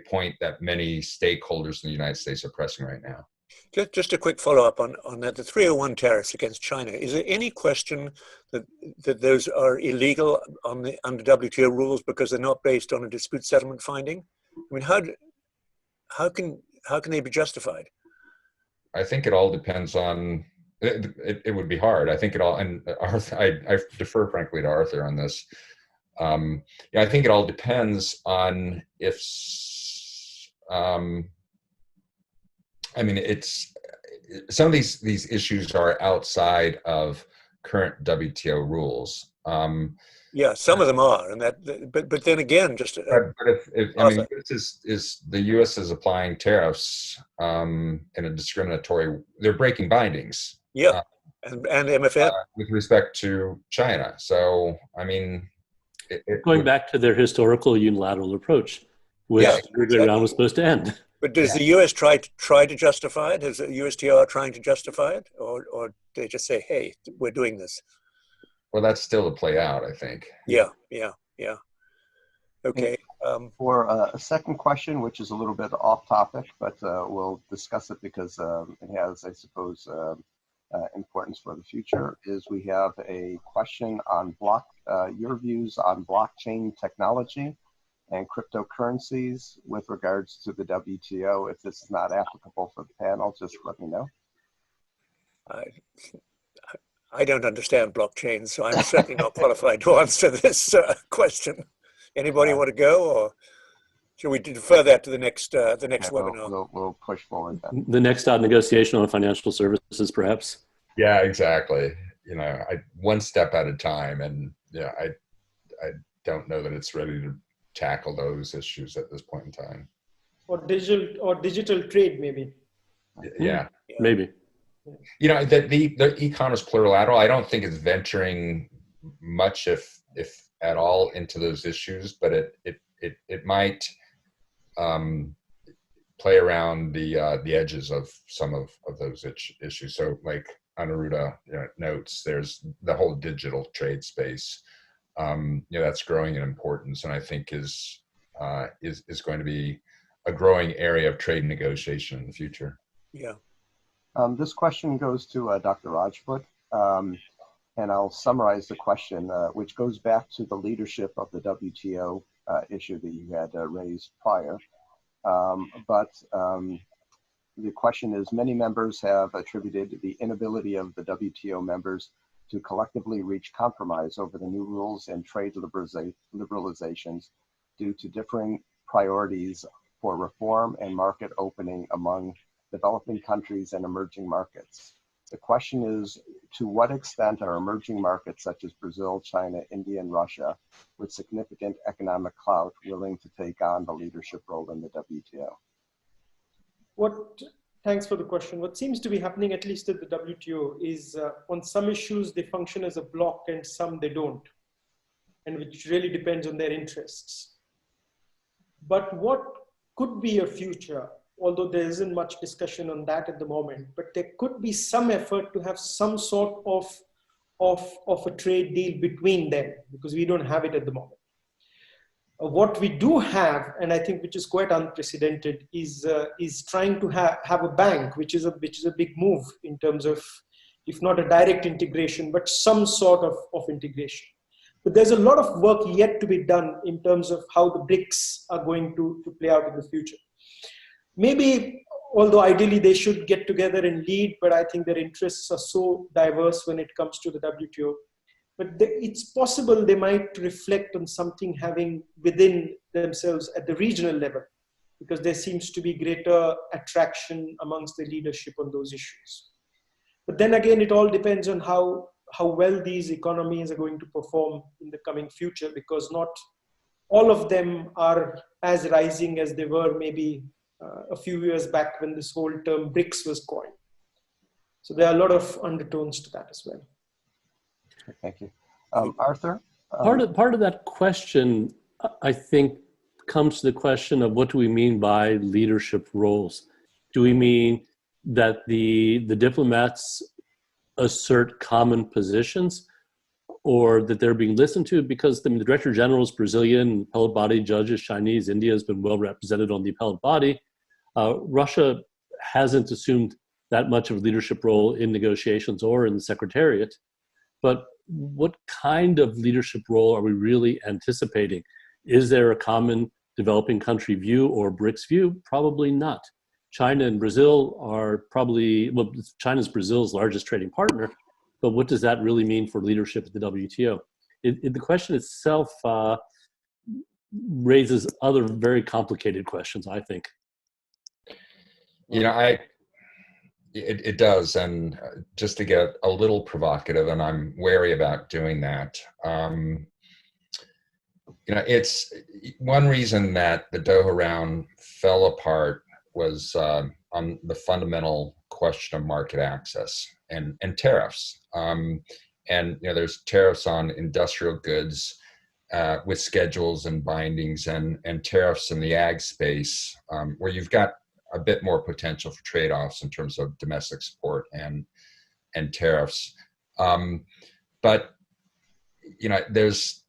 point that many stakeholders in the United States are pressing right now. Just a quick follow-up on that. The 301 tariffs against China, is there any question that those are illegal under WTO rules because they're not based on a dispute settlement finding? I mean, how can they be justified? I think it all depends on, it would be hard. I think it all, and Arthur, I defer frankly to Arthur on this. I think it all depends on if, it's, some of these issues are outside of current WTO rules. Yeah, some of them are, and but then again, just. But if the U.S. is applying tariffs in a discriminatory, they're breaking bindings. Yeah, and MFN with respect to China. So going back to their historical unilateral approach, which the round was supposed to end. But does the U.S. try to justify it? Is the USTR trying to justify it, or they just say, "Hey, we're doing this"? Well, that's still to play out, I think. Yeah. Okay. For a second question, which is a little bit off topic, but we'll discuss it because it has, I suppose, importance for the future, is we have a question on your views on blockchain technology and cryptocurrencies with regards to the WTO. If this is not applicable for the panel, just let me know. I don't understand blockchain, so I'm certainly not qualified to answer this question. Anybody want to go, or should we defer that to the next webinar? We'll push forward then. The next negotiation on financial services, perhaps. Yeah, exactly. One step at a time, and I don't know that it's ready to tackle those issues at this point in time. Or digital trade, maybe. Yeah, maybe. The e-commerce plurilateral, I don't think it's venturing much, if at all, into those issues, but it might play around the edges of some of those issues. So, like Aniruddha notes, there's the whole digital trade space. That's growing in importance, and I think is going to be a growing area of trade negotiation in the future. Yeah. This question goes to Dr. Rajput, and I'll summarize the question, which goes back to the leadership of the WTO issue that you had raised prior. But the question is, many members have attributed the inability of the WTO members to collectively reach compromise over the new rules and trade liberalizations due to differing priorities for reform and market opening among developing countries and emerging markets. The question is, to what extent are emerging markets such as Brazil, China, India, and Russia, with significant economic clout, willing to take on the leadership role in the WTO? Thanks for the question. What seems to be happening, at least at the WTO, is on some issues they function as a bloc and some they don't, and which really depends on their interests. But what could be a future, although there isn't much discussion on that at the moment, but there could be some effort to have some sort of a trade deal between them, because we don't have it at the moment. What we do have, and I think which is quite unprecedented, is trying to have a bank, which is a big move in terms of, if not a direct integration, but some sort of integration. But there's a lot of work yet to be done in terms of how the BRICS are going to play out in the future. Maybe, although ideally they should get together and lead, but I think their interests are so diverse when it comes to the WTO. But it's possible they might reflect on something having within themselves at the regional level, because there seems to be greater attraction amongst the leadership on those issues. But then again, it all depends on how well these economies are going to perform in the coming future, because not all of them are as rising as they were maybe a few years back when this whole term BRICS was coined. So there are a lot of undertones to that as well. Thank you. Arthur? Part of that question, I think, comes to the question of what do we mean by leadership roles? Do we mean that the diplomats assert common positions, or that they're being listened to? Because the Director General is Brazilian, appellate body judge is Chinese, India has been well represented on the appellate body. Russia hasn't assumed that much of a leadership role in negotiations or in the Secretariat. But what kind of leadership role are we really anticipating? Is there a common developing country view or BRICS view? Probably not. China and Brazil are probably, well, China's Brazil's largest trading partner, but what does that really mean for leadership at the WTO? The question itself raises other very complicated questions, I think. You know, it does, and just to get a little provocative, and I'm wary about doing that. You know, it's one reason that the Doha round fell apart was on the fundamental question of market access and tariffs. And you know, there's tariffs on industrial goods with schedules and bindings, and tariffs in the ag space where you've got a bit more potential for trade-offs in terms of domestic support and tariffs. But you know, this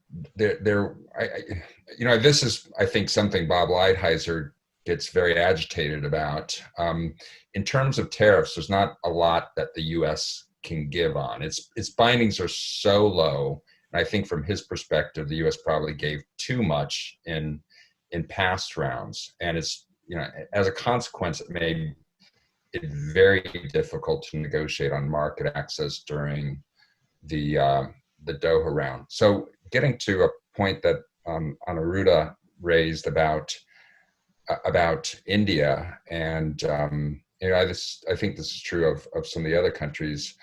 is, I think, something Bob Lighthizer gets very agitated about. In terms of tariffs, there's not a lot that the U.S. can give on. Its bindings are so low, and I think from his perspective, the U.S. probably gave too much in past rounds, and it's, you know, as a consequence, it made it very difficult to negotiate on market access during the Doha round. So, getting to a point that Aniruddha raised about India, and you know, I think this is true of some of the other countries,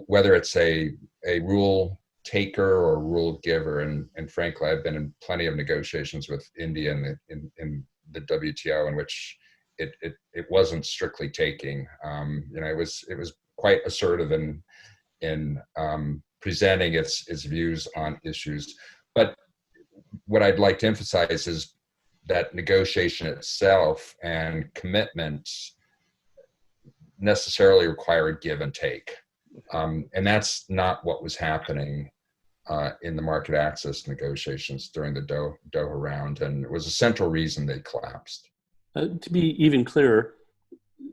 whether it's a rule taker or rule giver, and frankly, I've been in plenty of negotiations with India in the WTO in which it wasn't strictly taking. You know, it was quite assertive in presenting its views on issues. But what I'd like to emphasize is that negotiation itself and commitments necessarily require a give and take. And that's not what was happening in the market access negotiations during the Doha round, and it was a central reason they collapsed. To be even clearer,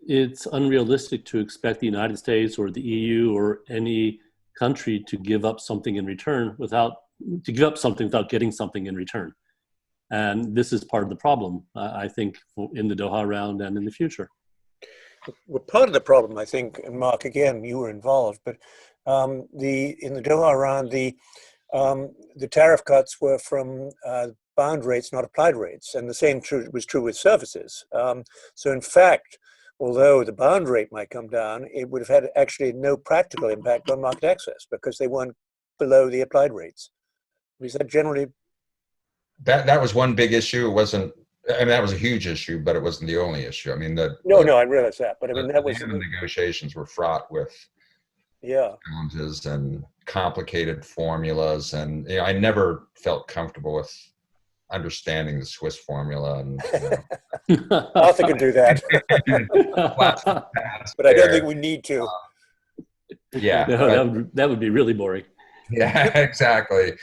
it's unrealistic to expect the United States or the EU or any country to give up something in return without getting something in return. And this is part of the problem, I think, in the Doha round and in the future. Well, part of the problem, I think, and Mark, again, you were involved, but in the Doha round, the tariff cuts were from bound rates, not applied rates, and the same was true with services. So in fact, although the bound rate might come down, it would have had actually no practical impact on market access because they weren't below the applied rates. Was that generally? That was one big issue. It wasn't. I mean, that was a huge issue, but it wasn't the only issue. I mean, No, I realize that, but I mean, that was the negotiations were fraught with challenges and complicated formulas, and you know, I never felt comfortable with understanding the Swiss formula. And you know. Arthur can do that, but I don't think we need to. Yeah, no, that would be really boring. Yeah, exactly.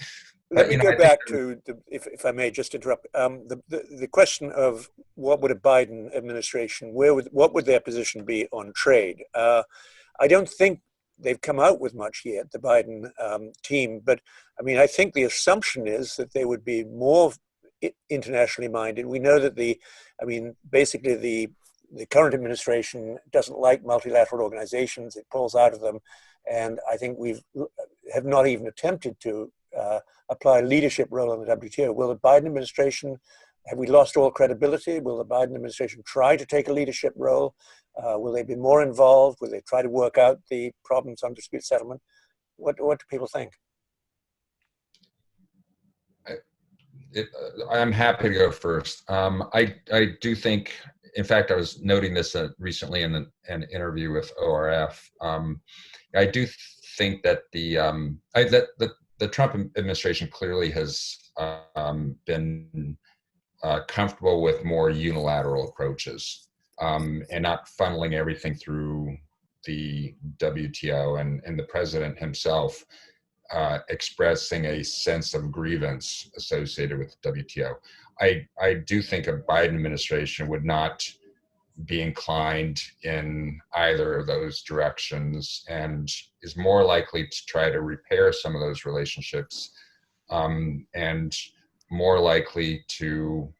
Let me go back to, if I may just interrupt, the question of what would a Biden administration, what would their position be on trade? I don't think they've come out with much yet, the Biden team, but I mean, I think the assumption is that they would be more internationally minded. We know that basically the current administration doesn't like multilateral organizations. It pulls out of them. And I think have not even attempted to apply a leadership role in the WTO. Will the Biden administration, have we lost all credibility? Will the Biden administration try to take a leadership role? Will they be more involved? Will they try to work out the problems on dispute settlement? What do people think? I'm happy to go first. I do think, in fact, I was noting this recently in an interview with ORF. I do think that the Trump administration clearly has been comfortable with more unilateral approaches and not funneling everything through the WTO, and the president himself expressing a sense of grievance associated with the WTO. I do think a Biden administration would not be inclined in either of those directions, and is more likely to try to repair some of those relationships, and more likely to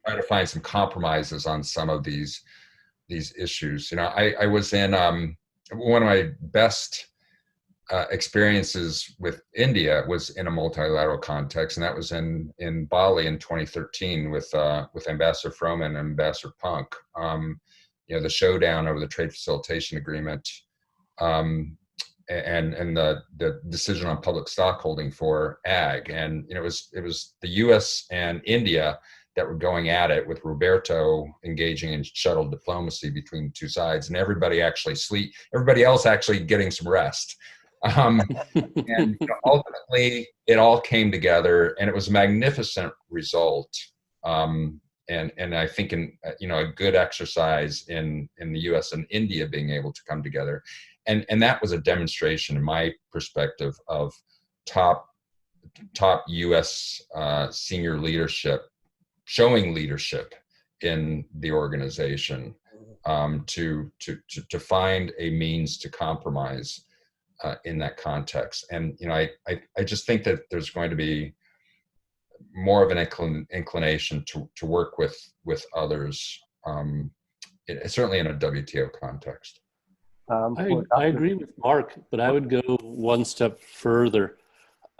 try to find some compromises on some of these issues. You know, I was in one of my best experiences with India was in a multilateral context, and that was in Bali in 2013 with Ambassador Froman and Ambassador Punk. You know, the showdown over the trade facilitation agreement, and the decision on public stockholding for ag, and you know, it was the U.S. and India that were going at it, with Roberto engaging in shuttle diplomacy between two sides, and everybody else actually getting some rest. And you know, ultimately it all came together, and it was a magnificent result, and I think a good exercise in the US and India being able to come together, and that was a demonstration, in my perspective, of top US senior leadership showing leadership in the organization, to find a means to compromise in that context. And you know, I just think that there's going to be more of an inclination to work with others, certainly in a WTO context. I agree with Mark, but I would go one step further.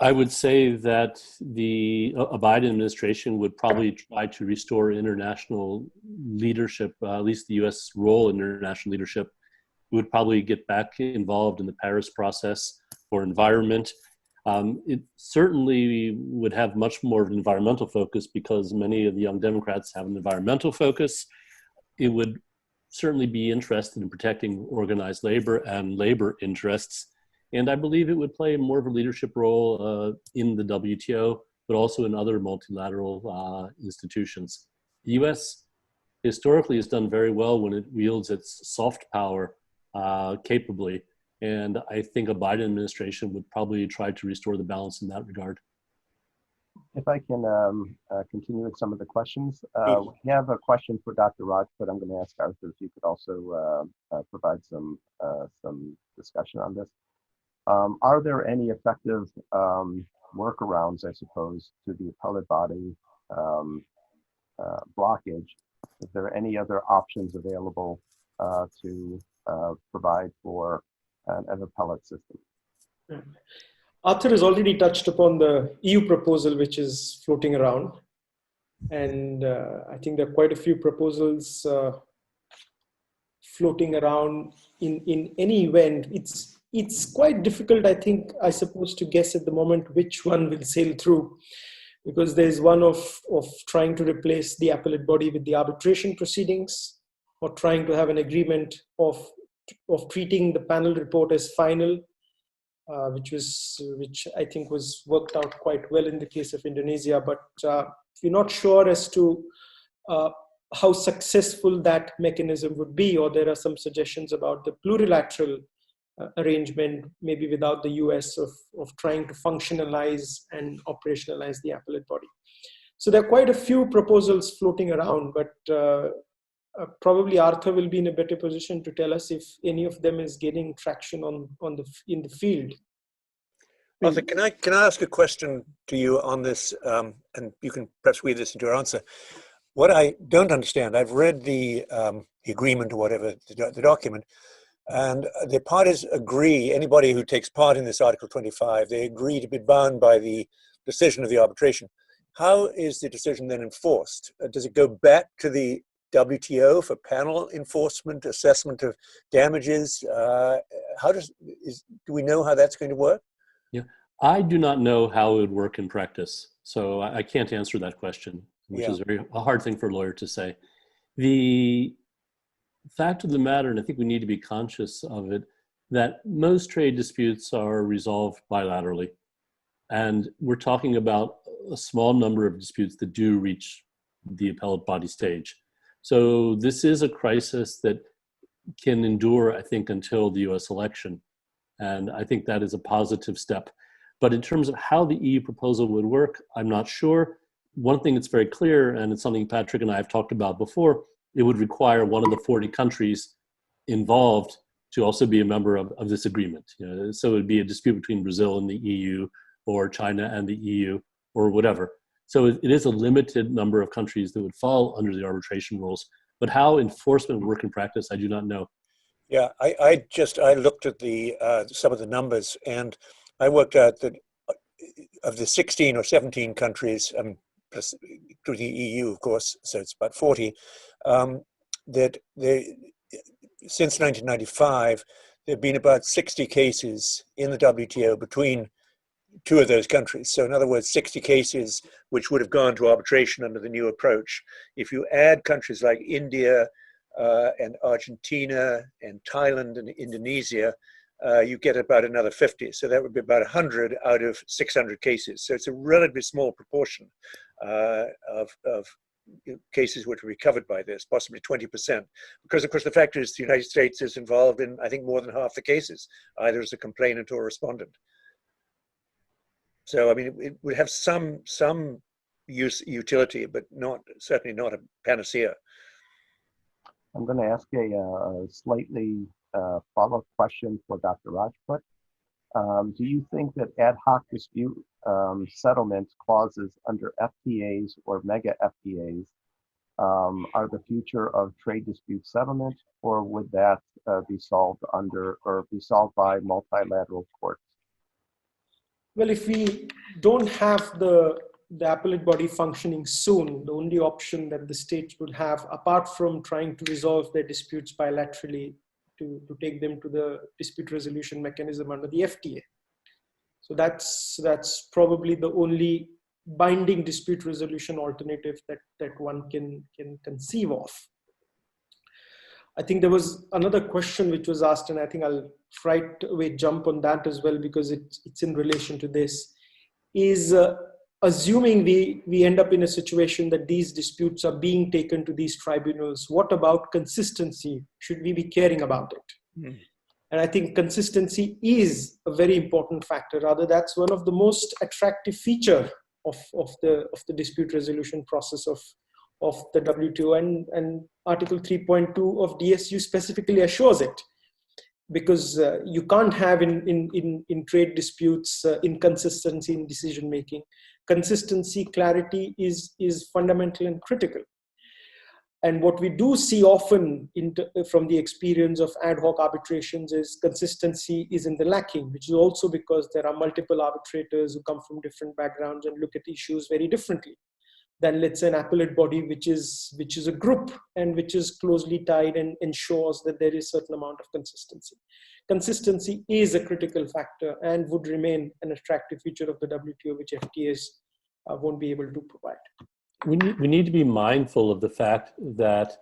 I would say that a Biden administration would probably try to restore international leadership, at least the U.S. role in international leadership. We would probably get back involved in the Paris process for environment. It certainly would have much more of an environmental focus, because many of the young Democrats have an environmental focus. It would certainly be interested in protecting organized labor and labor interests. And I believe it would play more of a leadership role in the WTO, but also in other multilateral institutions. The US historically has done very well when it wields its soft power capably. And I think a Biden administration would probably try to restore the balance in that regard. If I can continue with some of the questions. We have a question for Dr. Rajput. I'm going to ask Arthur if you could also provide some discussion on this. Are there any effective workarounds, I suppose, to the appellate body blockage? Is there any other options available to provide for an appellate system? Arthur has already touched upon the EU proposal, which is floating around. And I think there are quite a few proposals floating around in any event. It's quite difficult, I suppose, to guess at the moment which one will sail through, because there's one of trying to replace the appellate body with the arbitration proceedings, or trying to have an agreement of treating the panel report as final, which I think was worked out quite well in the case of Indonesia. But we're not sure as to how successful that mechanism would be, or there are some suggestions about the plurilateral arrangement, maybe without the US, of trying to functionalize and operationalize the appellate body. So there are quite a few proposals floating around, but probably Arthur will be in a better position to tell us if any of them is getting traction in the field. Arthur, can I ask a question to you on this, and you can perhaps weave this into your answer. What I don't understand, I've read the agreement or whatever, the document, and the parties agree, anybody who takes part in this Article 25, they agree to be bound by the decision of the arbitration. How is the decision then enforced? Does it go back to the WTO for panel enforcement, assessment of damages? Do we know how that's going to work? Yeah, I do not know how it would work in practice, so I can't answer that question, which is a hard thing for a lawyer to say. The fact of the matter, and I think we need to be conscious of it, that most trade disputes are resolved bilaterally. And we're talking about a small number of disputes that do reach the appellate body stage. So this is a crisis that can endure, I think, until the US election. And I think that is a positive step. But in terms of how the EU proposal would work, I'm not sure. One thing that's very clear, and it's something Patrick and I have talked about before, it would require one of the 40 countries involved to also be a member of this agreement. So it would be a dispute between Brazil and the EU, or China and the EU, or whatever. So it is a limited number of countries that would fall under the arbitration rules. But how enforcement would work in practice, I do not know. Yeah, I looked at some of the numbers, and I worked out that of the 16 or 17 countries, plus to the EU, of course, so it's about 40, that since 1995, there have been about 60 cases in the WTO between two of those countries. So in other words, 60 cases which would have gone to arbitration under the new approach. If you add countries like India and Argentina and Thailand and Indonesia, you get about another 50. So that would be about 100 out of 600 cases. So it's a relatively small proportion of cases which will be covered by this, possibly 20%. Because of course the fact is the United States is involved in, I think, more than half the cases, either as a complainant or respondent. So I mean, it would have some utility, but certainly not a panacea. I'm going to ask a slightly follow-up question for Dr. Rajput. Do you think that ad hoc dispute settlement clauses under FTAs or mega FTAs are the future of trade dispute settlement, or would that be solved by multilateral courts? Well, if we don't have the appellate body functioning soon, the only option that the states would have, apart from trying to resolve their disputes bilaterally, to take them to the dispute resolution mechanism under the FTA. So that's probably the only binding dispute resolution alternative that one can conceive of. I think there was another question which was asked, and I think I'll right away jump on that as well, because it's in relation to this, is assuming we end up in a situation that these disputes are being taken to these tribunals, what about consistency? Should we be caring about it? Mm. And I think consistency is a very important factor. Rather, that's one of the most attractive feature of the dispute resolution process of the WTO, and Article 3.2 of DSU specifically assures it, because you can't have in trade disputes inconsistency in decision making. Consistency, clarity is fundamental and critical. And what we do see often from the experience of ad hoc arbitrations is consistency is in the lacking, which is also because there are multiple arbitrators who come from different backgrounds and look at issues very differently than, let's say, an appellate body, which is a group and which is closely tied and ensures that there is a certain amount of consistency. Consistency is a critical factor and would remain an attractive feature of the WTO, which FTAs won't be able to provide. We need to be mindful of the fact that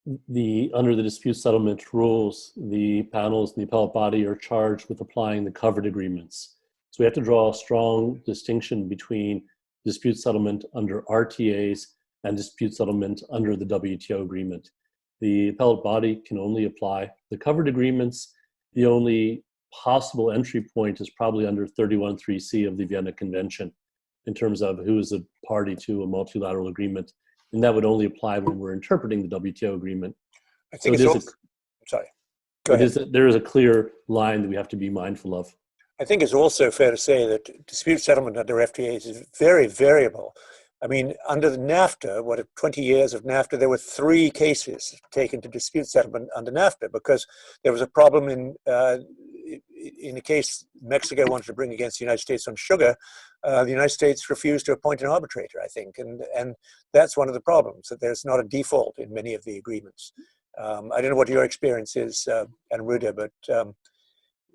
under the dispute settlement rules, the panels and the appellate body are charged with applying the covered agreements. So we have to draw a strong distinction between dispute settlement under RTAs and dispute settlement under the WTO agreement. The appellate body can only apply the covered agreements, the only possible entry point is probably under 31(3)(c) of the Vienna Convention in terms of who is a party to a multilateral agreement. And that would only apply when we're interpreting the WTO agreement. I think so sorry, go ahead. There is a clear line that we have to be mindful of. I think it's also fair to say that dispute settlement under FTAs is very variable. I mean, under the NAFTA, 20 years of NAFTA, there were 3 cases taken to dispute settlement under NAFTA because there was a problem in a case Mexico wanted to bring against the United States on sugar. The United States refused to appoint an arbitrator, I think, and that's one of the problems, that there's not a default in many of the agreements. I don't know what your experience is, Aniruddha, but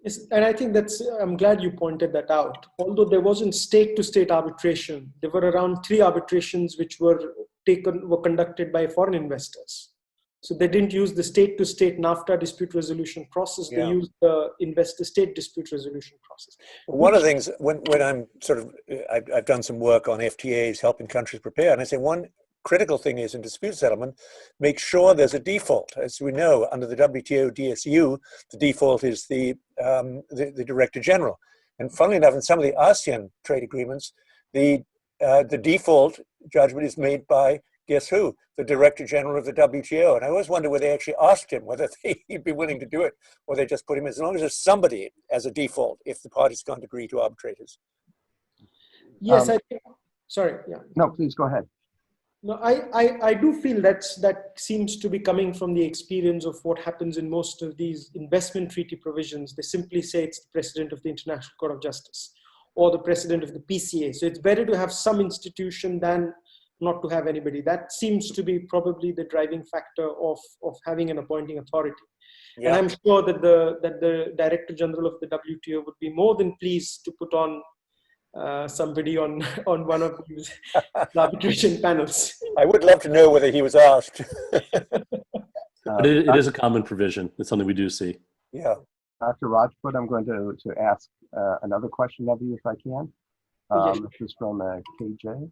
yes, and I think I'm glad you pointed that out. Although there wasn't state-to-state arbitration, there were around 3 arbitrations which were conducted by foreign investors. So they didn't use the state-to-state NAFTA dispute resolution process. They used the investor-state dispute resolution process. One of the things, when I'm I've done some work on FTAs, helping countries prepare, and I say one critical thing is in dispute settlement, make sure there's a default. As we know, under the WTO DSU, the default is the Director General. And funnily enough, in some of the ASEAN trade agreements, the default judgment is made by, guess who? The Director General of the WTO. And I always wonder whether they actually asked him whether he'd be willing to do it, or they just put him in, as long as there's somebody as a default, if the parties can't agree to arbitrators. Yes, I think, sorry, yeah. No, please go ahead. No, I do feel that seems to be coming from the experience of what happens in most of these investment treaty provisions. They simply say it's the President of the International Court of Justice or the President of the PCA. So it's better to have some institution than not to have anybody. That seems to be probably the driving factor of having an appointing authority. Yeah. And I'm sure that the Director General of the WTO would be more than pleased to put on somebody on one of these arbitration panels. I would love to know whether he was asked. But it is a common provision. It's something we do see. Yeah. Dr. Rajput, I'm going to ask another question of you if I can. Yes. This is from KJ.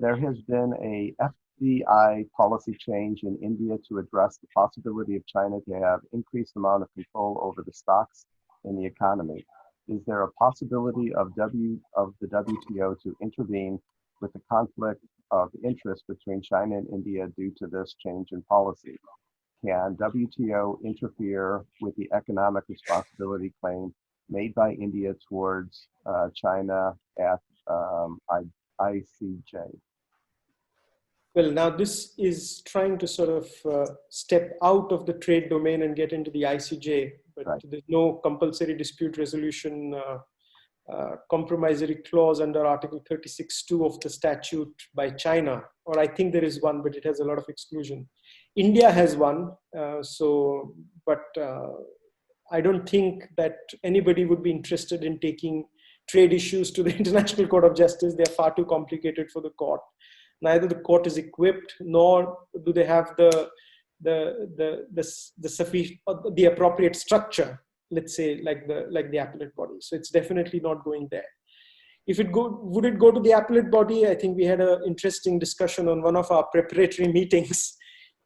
There has been a FDI policy change in India to address the possibility of China to have increased amount of control over the stocks in the economy. Is there a possibility of the WTO to intervene with the conflict of interest between China and India due to this change in policy? Can WTO interfere with the economic responsibility claim made by India towards China at ICJ? Well, now this is trying to sort of step out of the trade domain and get into the ICJ, but right. There's no compulsory dispute resolution compromissory clause under Article 36(2) of the statute by China, or I think there is one, but it has a lot of exclusion. India has one, but I don't think that anybody would be interested in taking trade issues to the International Court of Justice. They're far too complicated for the court. Neither the court is equipped, nor do they have the appropriate structure, let's say, like the appellate body. So it's definitely not going there. Would it go to the appellate body? I think we had an interesting discussion on one of our preparatory meetings,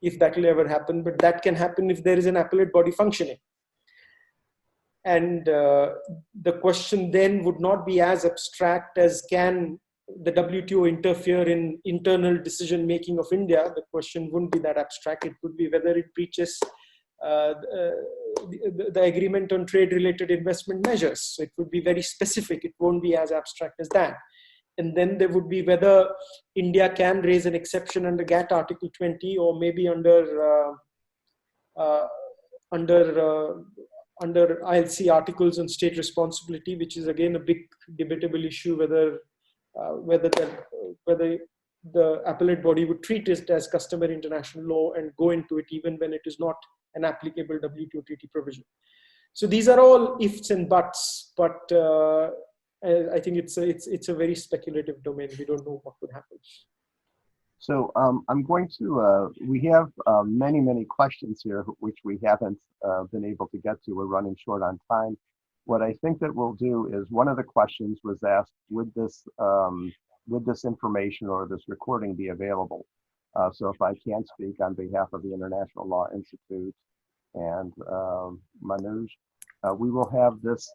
if that will ever happen. But that can happen if there is an appellate body functioning. And the question then would not be as abstract as can the WTO interfere in internal decision making of India. The question wouldn't be that abstract. It would be whether it breaches the agreement on trade related investment measures. So it would be very specific. It won't be as abstract as that. And then there would be whether India can raise an exception under GATT Article 20 or maybe under ILC articles on state responsibility, which is again a big debatable issue, whether the appellate body would treat it as customary international law and go into it even when it is not an applicable WTO treaty provision. So these are all ifs and buts, but I think it's a very speculative domain. We don't know what would happen. So I'm going to, we have many questions here, which we haven't been able to get to. We're running short on time. What I think that we'll do is, one of the questions was asked, would this information or this recording be available? So if I can speak on behalf of the International Law Institute and Manoj, we will have this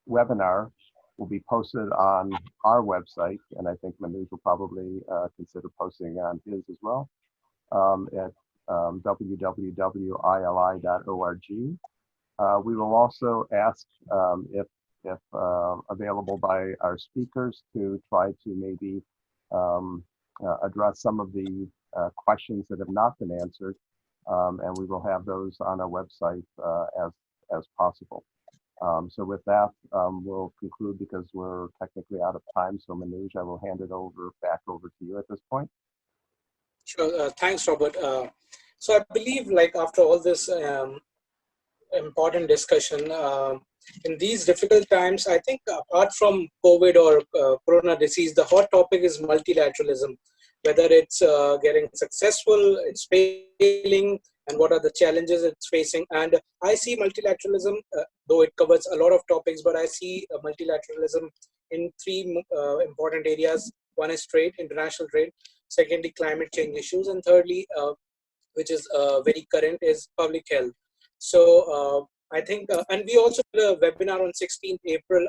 webinar will be posted on our website, and I think Manoj will probably consider posting on his as well, at www.ili.org. We will also ask if available by our speakers to try to maybe address some of the questions that have not been answered, and we will have those on our website as possible. So with that, we'll conclude because we're technically out of time. So Manoj, I will hand it back over to you at this point. Sure. Thanks, Robert. So I believe, like, after all this important discussion, in these difficult times, I think apart from COVID or Corona disease, the hot topic is multilateralism. Whether it's getting successful, it's failing, and what are the challenges it's facing. And I see multilateralism, though it covers a lot of topics, but I see multilateralism in three important areas. One is trade, international trade. Secondly, climate change issues. And thirdly, which is very current, is public health. So I think, and we also did a webinar on 16th April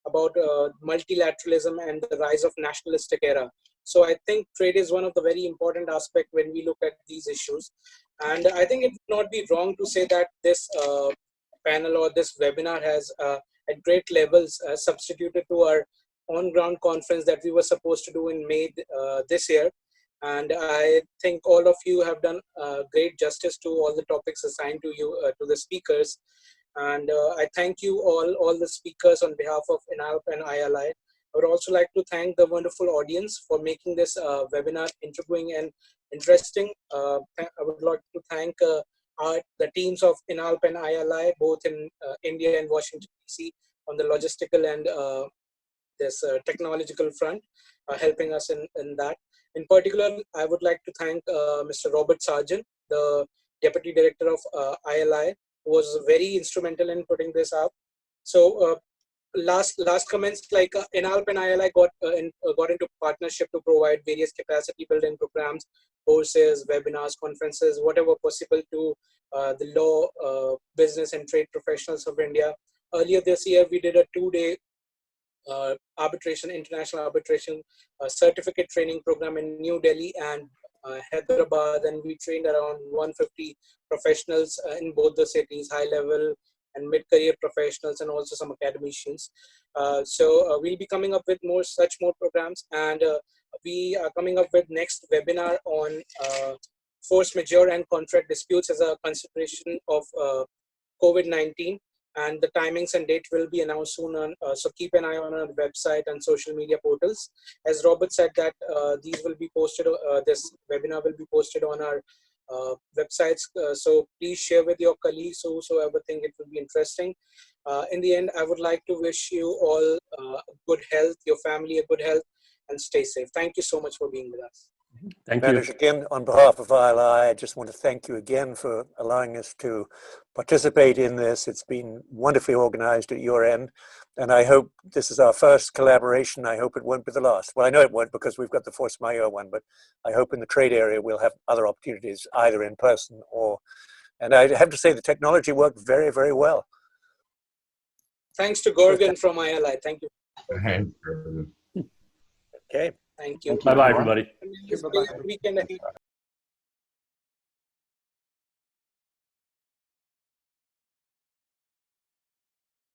about multilateralism and the rise of nationalistic era. So I think trade is one of the very important aspects when we look at these issues. And I think it would not be wrong to say that this panel or this webinar has at great levels substituted to our on-ground conference that we were supposed to do in May this year. And I think all of you have done great justice to all the topics assigned to you, to the speakers. And I thank you all the speakers on behalf of INALP and ILI. I would also like to thank the wonderful audience for making this webinar intriguing and interesting. I would like to thank the teams of INALP and ILI, both in India and Washington, D.C., on the logistical and this technological front, helping us in that. In particular, I would like to thank Mr. Robert Sargent, the Deputy Director of ILI, who was very instrumental in putting this up. So last comments, like INALP and ILI got into partnership to provide various capacity building programs, courses, webinars, conferences, whatever possible to the law, business and trade professionals of India. Earlier this year, we did a 2-day international arbitration certificate training program in New Delhi and Hyderabad, and we trained around 150 professionals in both the cities, high level and mid-career professionals, and also some academicians. So we'll be coming up with more programs, and we are coming up with next webinar on force majeure and contract disputes as a consideration of COVID-19. And the timings and date will be announced soon on, so keep an eye on our website and social media portals. As Robert said, that these will be posted, this webinar will be posted on our websites. So please share with your colleagues whosoever think it will be interesting. In the end, I would like to wish you all good health, your family a good health, and stay safe. Thank you so much for being with us. Thank you. Manoj, again, on behalf of ILI, I just want to thank you again for allowing us to participate in this. It's been wonderfully organized at your end, and I hope this is our first collaboration. I hope it won't be the last. Well, I know it won't because we've got the force majeure one, but I hope in the trade area we'll have other opportunities, either in person or, and I have to say the technology worked very, very well. Thanks to Gorgon from ILI. Thank you. Thanks. Okay. Thank you. Thank you, Bye-bye, everyone. everybody. Weekend ahead.